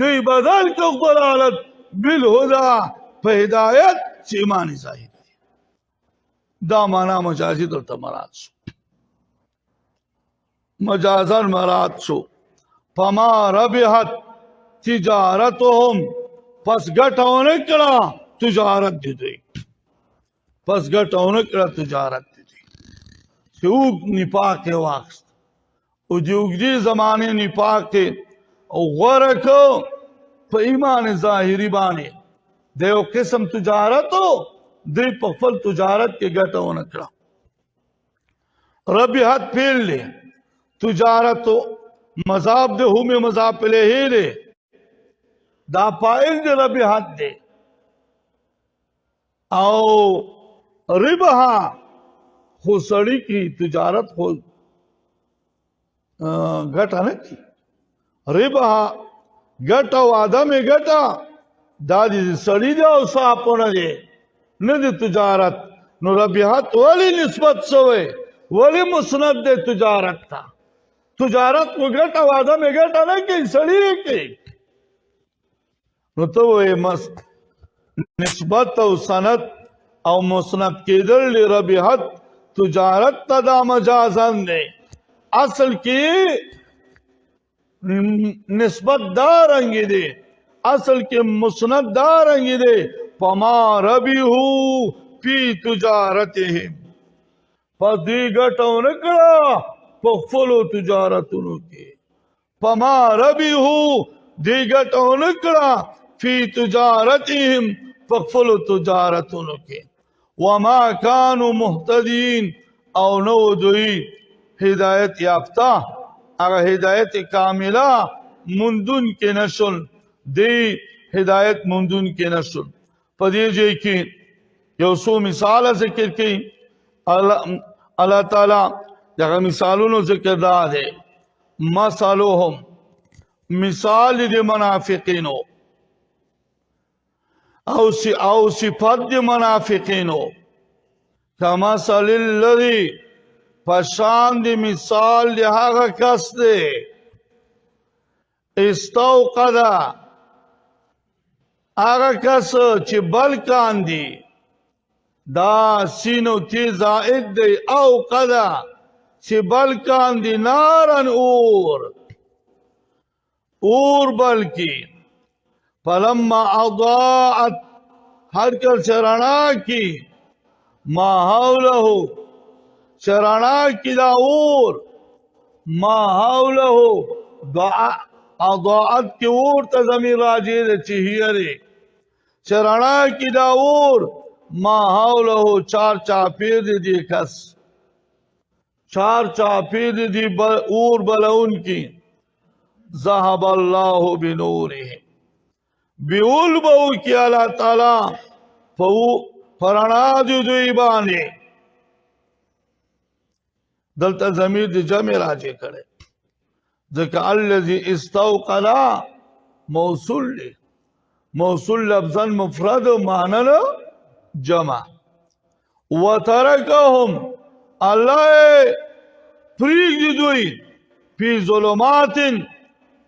دی بدل کو دلالت بالہدا پا ہدایت چی ایمان ظاہری دا مانا مجازی دلتا مراد شو مجازن مراد شو فما ربحت تجارتهم پس گٹاو نکڑا تجارت دی دی پس گٹاو نکڑا تجارت دی دی سوک نپاک واقست او دیوگدی زمانے نپاک غرکو پا ایمان ظاہری بانے دیو قسم تجارتو دی پخفل تجارت کے گٹا ونکڑا ربحت پھیل لے تجارت مذاب دے ہوں میں مذاب پلے ہی لے دا پائل دے ربحت دے او ربحا خسڑی کی تجارت خو گٹا نکی ربحا گٹا وعدہ میں گٹا دا دی سڑی دے او ساپونا دے ندی تجارت نو ربحت ولی نسبت سوئے ولی مسند دے تجارت تا تجارت کو گٹا وعدہ میں گٹا نکی سڑی رکی نو تو وہ نسبت او سند او مسند کی دل لی ربحت تجارت تا دا مجازن دے اصل کی نسبت دارنگی دے اصل کے مسند دارنگی دے فما ربیہو فی تجارتہم پس دی گٹو نکڑا پخفلو تجارتنو کی فما ربیہو دی گٹو نکڑا فی تجارتہم پخفلو تجارتنو کی وما کانوا محتدین او نو دوی ہدایت یافتہ اگر ہدایت کاملہ مندن کے نشل دی ہدایت مندن کے نشل پدی جے کی یوسو مثال ذکر کی اللہ تعالی جگہ مثالوں ذکر دا دے مثالهم مثال دی منافقینو او صفت دی منافقینو کمثل الذی پشان دی مثال دی هغه کس دی استوقد هغه کس چې بلکان دی دا سینو تی زائد دی او قدا چې بلکان دی نارن اور بلکی فلما اضاعت ہر کر شرنا کی ما حولہ شرنا کی دا اور ما حولہ اضاعت کی اور تا زمین راجی دے چہیرے شرنا کی دا اور ما حولہ چار چاپیر دی کس چار چاپیر دی اور بلون کی ذہب اللہ بنورہم بیول بہو کی اللہ تعالی فرنا دوی بانے دلتا ضمیر دی جمع راجے کرے ذکر الذی استوقلا موصول لے موصول لفظاً مفرد معنی جمع وترکہم اللہ فریق دی دوی فی ظلمات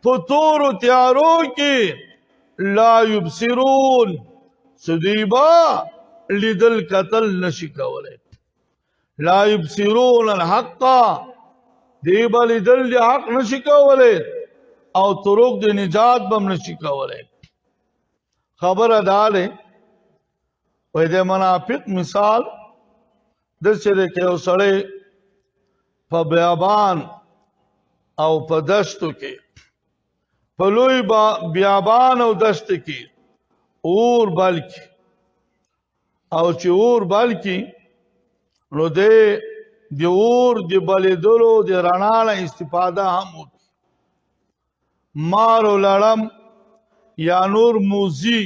فتور و تیاروں کی لا یبصرون سدیبا لیدل قتل نشکولے لا یبصرون الحق دیبا لیدل دی حق نشکولے او طرق دی نجات بم نشکولے خبر ادالے ویدے منافق مثال دس چلے کہ او سڑے پا بیابان او پا دشتو کے پلوی بیابان او دشت کی اور بلکی او چی اور بلکی نو دے دی اور دی بلی دلو دی رنانا استفادہ ہم ہوتی مارو لڑم یا نور موزی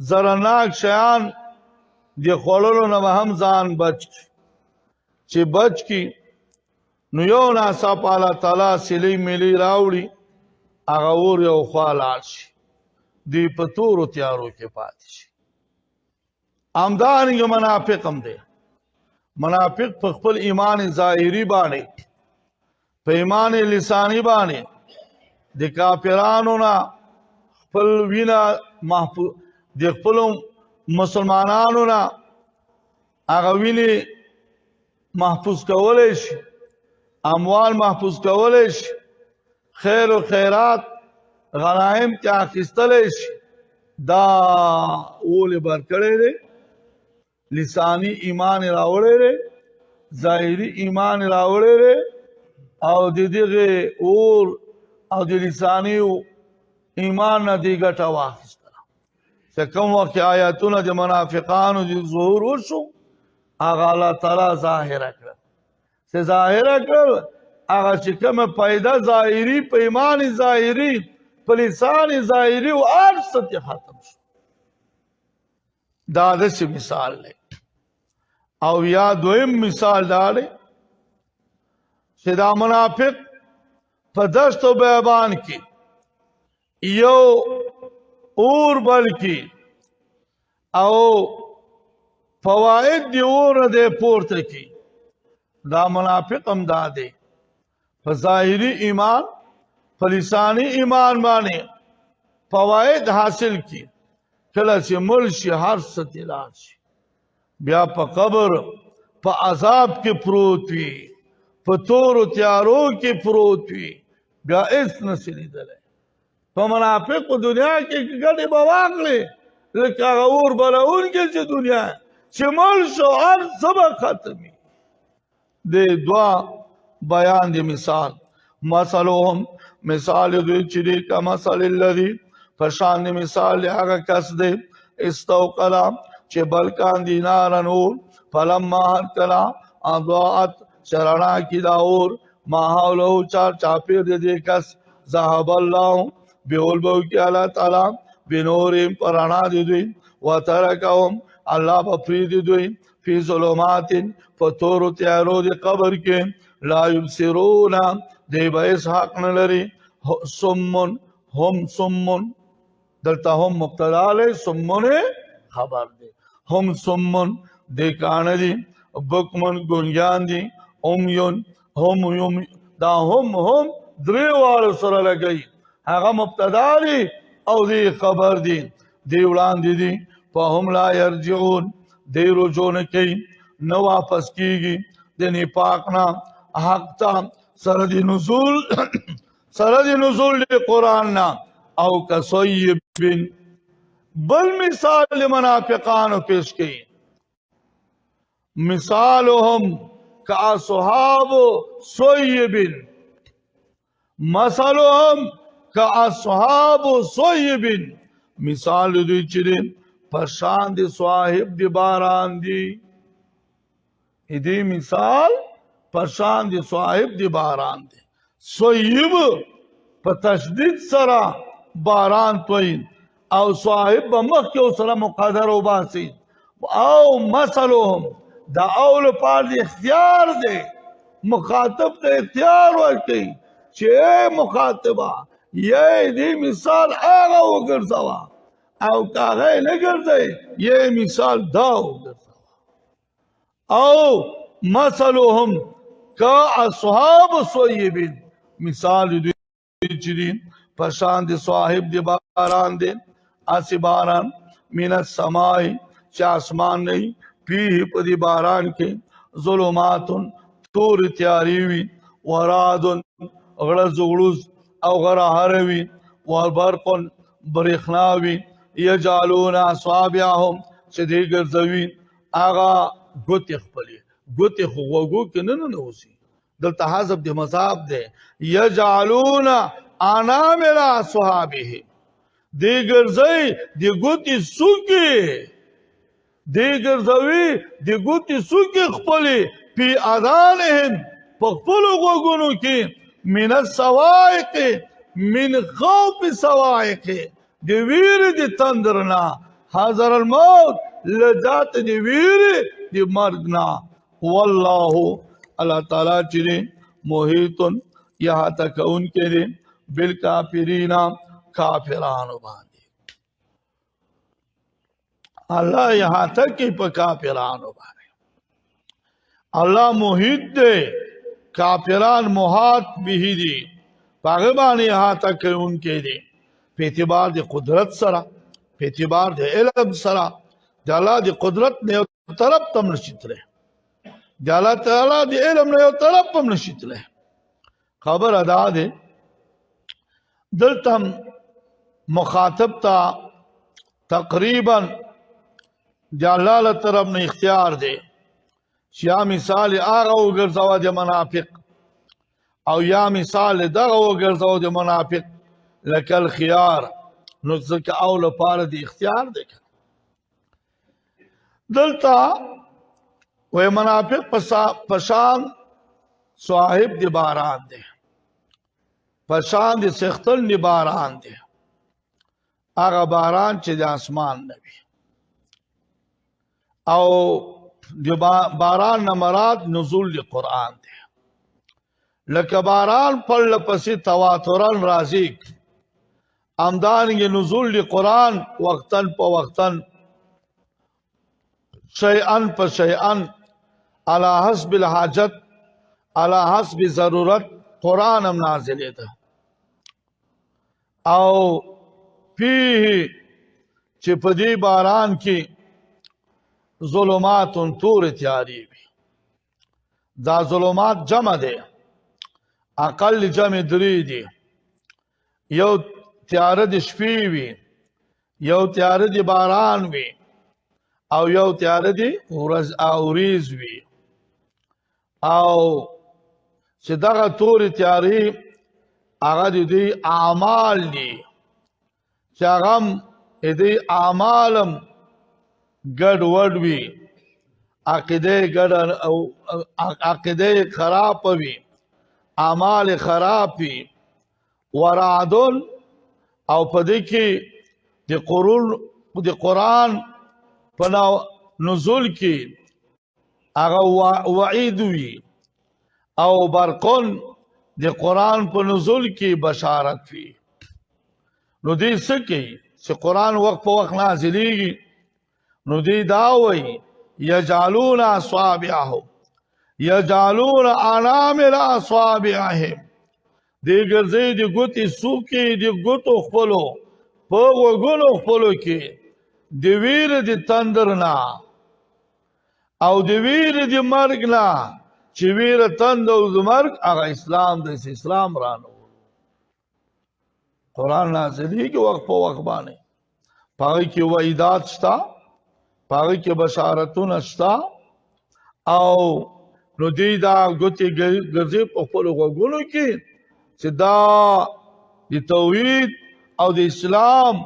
زرناک شیان دی خولولو نو ہم زان بچ کی چی بچ کی نو یو ناسا پالا تعالی سلی ملی راوڑی آغا اور یو خوال آرشی دی پتور و تیارو کے پاتشی آمدانی منافق ہم دے منافق پخپل ایمان ظاہری بانے پہ ایمان لسانی بانے دی کافرانونا خپل وینا محفوظ دی خپل مسلمانانونا آغا وینی محفوظ کولیش اموال محفوظ کولیش خیر و خیرات غنائم کیا خستلش دا اول برکڑے دے لسانی ایمان راوڑے دے ظاہری ایمان راوڑے دے او دی دیگے اور او دی لسانی ایمان نا دی گٹا واخستلا سے کم وقت آیاتونا دی منافقانو دی ظہور ورشو آغا اللہ تعالی ظاہر اکرم سے ظاہر اکرم آغا چکم پیدا ظاہری پا ایمان ظاہری پا لسان ظاہری و آرست ختم شو دادش مثال لے او یا دویم مثال دارے دا منافق پا دشت و بیابان کی یو اور بل کی او فوائد دی اور دے پورت کی دا منافق ہم دادے ظاہری ایمان فلسانی ایمان بانے فوائد حاصل کی کلچ ملشی ہر ستلاشی بیا پا قبر په عذاب کې پروت وي په تورو تیارو کې پروت وي بیا هېڅ نشي لیدلی په منافقو دنیا کې ګټې به واخلې لکه هغه اور بلونکې چې دنیا چې مړ شو هر څه به ختمي د دوه بیان دی مثال مثلهم مثال دوی چې دی کمثل الذي په شان د مثال د هغه کس دی استوقدا چې بلکان دی نارن اور فلما هر کله اضاءت شرنا کی دا اور ما حوله چار چاپیر د دې کس ذهب الله بیول بو کی الله تعالی بنورهم پرانا دی دوی وترکهم الله بفرید دوی فی ظلمات فتور تیارو دی قبر کې لا یبصرون دی به حق نه لري سمون هم سمون دلته هم مبتدا له سمون خبر دی هم سمون دی کان دی بکمن ګونګیان دی یون هم دا هم درې واره سره لګي هغه مبتدا دی او دی خبر دی دی وړاندې دی فهم لا یرجعون دی رجوع نه کوي نه واپس کیږي د نفاق نه حق ته سره د نزول د قرآن نه او کصیب بل مثال د منافقانو پیش کوي مثالهم کاصحاب صیب مثلهم کاصحاب صیب مثال دوی چې دی پشان دی صاحب دی باران دی دې مثال پشان دی صاحب دی باران دی صیب په تشدید سره باران توین او صاحب به مخکې سره مقدر وباسي او مثلهم دا اول پار دی اختیار دی مخاطب ته اختیار ورکړي چې مخاطبه یې دې مثال هغه وګرځوه او کاغه نه ګرځي یې مثال دا وګرځوه او مثلهم کاصحاب صیب مثال دوی چې دي پشان دی صاحب دی باران دی اسی باران من السماء چې اسمان نه فيه په دې باران کې ظلمات تور تیاری وي وراد غړ زغړوز او غره هروي وبرق برېښنا وي یجعلون اصابعهم چې دې ګرځوي هغه ګوتې خپلې ګوتې خو غوږو کې نه ننوځي دلته حذف د مذهب دی یجعلون انامل اصحابهم دې ګرځوي د ګوتې څوکې دې ګرځوي د ګوتې څوکې خپلې فی اذانهم په خپلو غوږونو کې من الصواعق من خوف الصواعق د ویرې د تندر نه حذر الموت لذات د ویرې د مرګ نه والله الله تعالی چې محیط احاطه کوونکی دی بالکافرین کافرانو باندې الله احاطه کوي په کافرانو باندې الله محیط دی کافران محاط به دي هغه باندې احاطه کوونکی دی په اعتبار د قدرت سره په اعتبار د علم سره د الله د قدرت نه یو طرف تم نشیتله د الله تعالی د علم نه یو طرف هم نشیتله خبر ادا ده دلته مخاطب تا تقریبا د الله له طرف نه اختیار دی یا مثال هغه وګرځاوه د منافق او یا مثال دغه وګرځاوه د منافق لکه الخيار نو ځکه او لپاره د اختیار دی دلته وې منافق پشان صاحب دی باران دی پشان دی سختل دی باران دی هغه باران چې د اسمان نه وي او دی باران نه مراد نزول دی قرآن دی لکه باران پر لپسې تواترن راځي امدانګ نزول دی قرآن وقتن په وقتن شیئن په شیئن علی حسب الحاجت علی حسب ضرورت قرآن هم نازلې ده او فيه چې په دې باران کې ظلمات تور تیاری وي دا ظلمات جمع دی اقل جمع درې دي یو تیاره د شپې وي یو تیاره د باران وي او یو تیاره د اوریز وي او چې دغه تورې تیارې هغه د دوی اعمال دي چې هغه هم د دوی اعمال هم ګډ وډ وي عقیده خراب وي اعمال خراب وي ورعدون او په دې کې د قرآن په نزول کې هغه وعید وي او برقون د قرآن په نزول کې بشارت وي نو دې څه کوي چې قرآن وخت په وخت نازلېږي نو دې دا وایي یجعلون اصابعهم یجعلون انامل اصابعهم دې ګرځي د ګوتې سوکې د ګوتو خپلو په وګونو خپلو کې د ویر د تندر نه او د ویر د مرګ نه چې ویر تند او د مرګ هغه اسلام د اسلام رانو قرآن نازلېږي وخت په وخت باندې په هغې کې وعیدات شته په هغې کې بشارتونه شته او نو دوی دا ګوتې ګرځي په خپلو غوږونو کې چې دا د توحید او د اسلام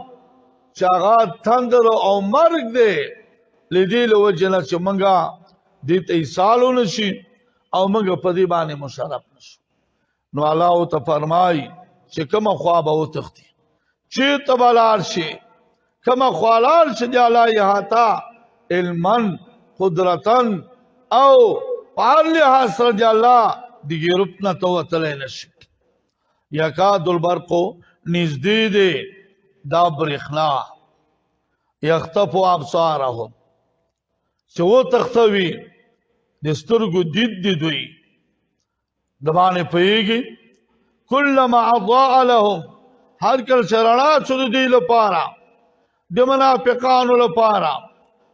چې هغه تندر او مرګ دی له دې له وجې نه چې موږ دې ته ایصال ونه شي او موږ په دې باندې مشرف نشو نو الله ورته فرمایي چې کومه خوا به وتښتي چېرته به لاړ شي کومه خوا لاړ شي د الله احاطه علما قدرتا او په هر لحاظ سره د الله د ګروپ نه ته وتلی نه شي یکاد البرقو نږدې دی دا برېښنا یختفو ابصارهم چې وتښتوي د سترګو دید دی دوی د باندې پوهېږي کلما اضاء لهم هر کله چې رڼا شو د دوی لپاره د منافقانو لپاره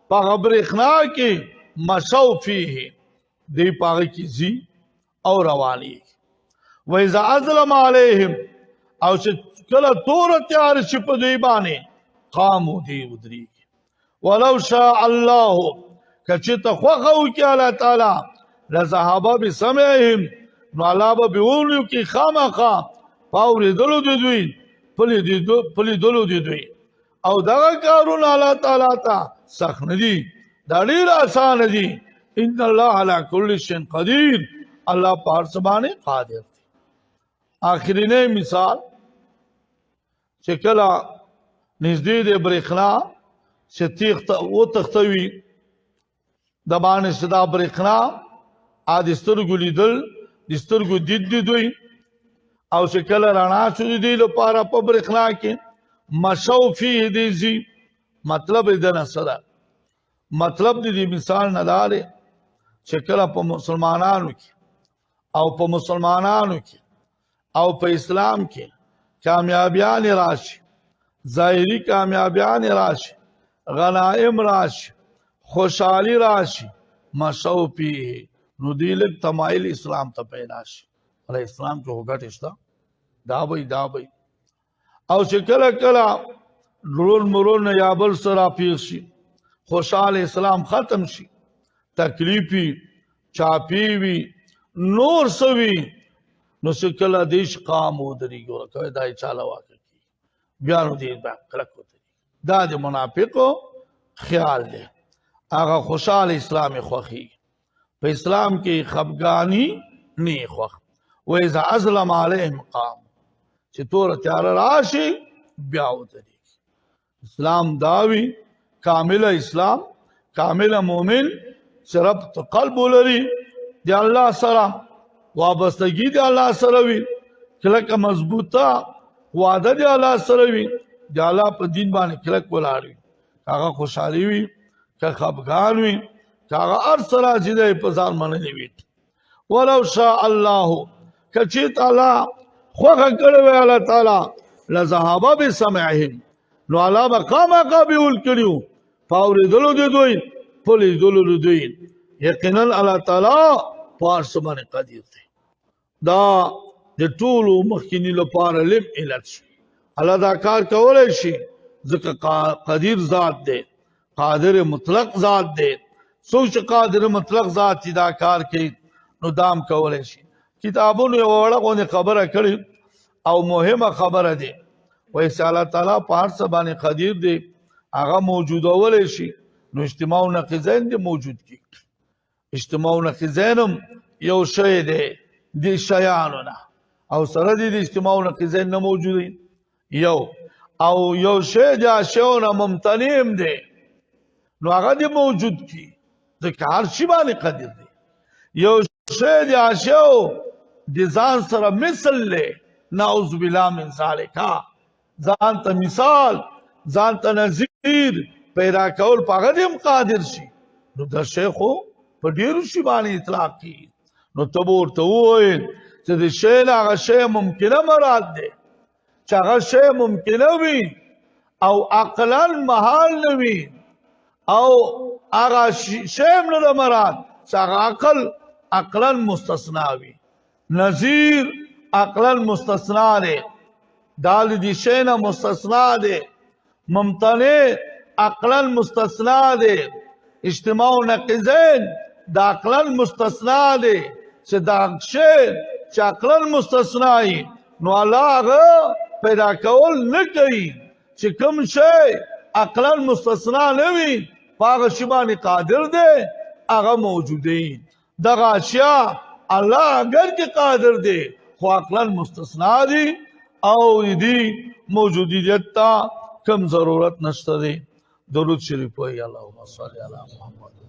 په هغه برېښنا کې مشو فیه دوی په هغه کې ځي او روانېږي وإذا أظلم عليهم او چې کله توره تیار شي په دوی باندې قامو دوی ودرېږي ولو شاء الله که چېرته خوښه وکړي الله تعالی لذهب بسمعهم نو الله به بېولو کې خامخا په اورېدلو د دوی په لیدلو د دوی او دغه کارونه الله تعالی ته سخت نه دي دا ډېر اسانه دي ان الله على كل شيء قدير الله په هر څه باندې قادر دی آخرینی مثال چې کله نږدې د برېښنا چې وتښتوي د باندې چې دا برېښنا د سترګو لیدل د سترګو دید دی دوی او چې کله رڼا شو د دوی لپاره په برېښنا کې مشو فیه دی ځي مطلب یې د نه څه ده مطلب د دې مثال نه دا دی چې کله په مسلمانانو کې او په مسلمانانو کې او په اسلام کې کامیابیان راشي ظاهري کامیابیان راشي غنائم راشي خوشحالي راشي مشو فیه نو دی لږ تمایل اسلام ته پیدا شي ولی اسلام کې خو ګټې شته دا به او چې کله کله ډرون مرون یا بل څه راپېښ شي خوشحاله اسلام ختم شي تکلیفي چاپی وي نور څه وي نو چې کله دیش قام ودرېږي ورکوی دا یې چاله واقع کېږي بیا نو دې کلک ودرېږي دا د منافقو خیال دی هغه خوشحاله اسلام یې خوښېږي په اسلام کې خفګاني نه یې خوښ وإذا أظلم عليهم قام چې توره تیاره راشي بیا ودرېږي اسلام داوي کامله اسلام کامله مؤمن چې ربط قلب ولري د الله سره وابستګي د الله سره وي کلکه مضبوطه وعده د الله سره وي د الله په دین باندې کلک ولاړ وي هغه خوشحالي وي که خفګان وي که هغه هر څه راځي دی په ځان منلي وي ولو شاء الله که چېرته الله خوښه کړې وی الله تعالی لذهب بسمعهم نو الله به خامخا بېول کړي وو په اورېدلو د دوی په لیدلو د دوی یقینا الله تعالی پارس باندې قدیر دی دا د ټولو مخکینی لپاره لم علت شي الله دا کار کولی شي ځکه قدیر ذات دی قادر مطلق ذات دی څوک چې قادر مطلق ذات چې دا کار کوي نو دام کولی شي کتابونو یوه وړه غوندې خبره کړې او مهمه خبره دی وایي چې الله تعالی په هر څه باندې قدیر دی هغه موجودولی شي نو اجتماع نقیضین دې موجود کی اجتماع نقیضین هم یو شی دی دې شیانو نه او سره دې د اجتماع نقیضین نه موجود یو او یو شی د اشیاو نه ممتنع هم دی نو هغه دې موجود کی ځکه هر شي باندې قدیر دی یو شی د اشیاو د ځان سره مثل دی نعوذ بالله من ذالک ځان ته مثال ځان ته نظیر پیدا کول په هغه هم قادر شي نو دا شی خو په ډېرو شي باندې اطلاق کیږي نو ته به ورته ووایې چې د شی نه هغه شی ممکنه مراد دی چې هغه شی ممکنه وي او عقلا محال نه وي او هغه شی هم نه ده مراد چې هغه عقلا مستثنا وي نظیر عقلا مستثنا دی دا د دې شی نه مستثنا دی ممتنع عقلا مستثنا دی اجتماع نقیضین دا عقلا مستثنا دی چې دا شی چې عقلا مستثنا وي نو الله هغه پیدا کول نه کوي چې کوم شی عقلا مستثنا نه وي په هغه شي باندې قادر دی هغه موجود دی دغه اشیا الله اگر کې قادر دی خو عقلا مستثنا دی او دې موجودیت ته کم ضرورت نشته دی درود شریف وایي اللهم صل علی محمد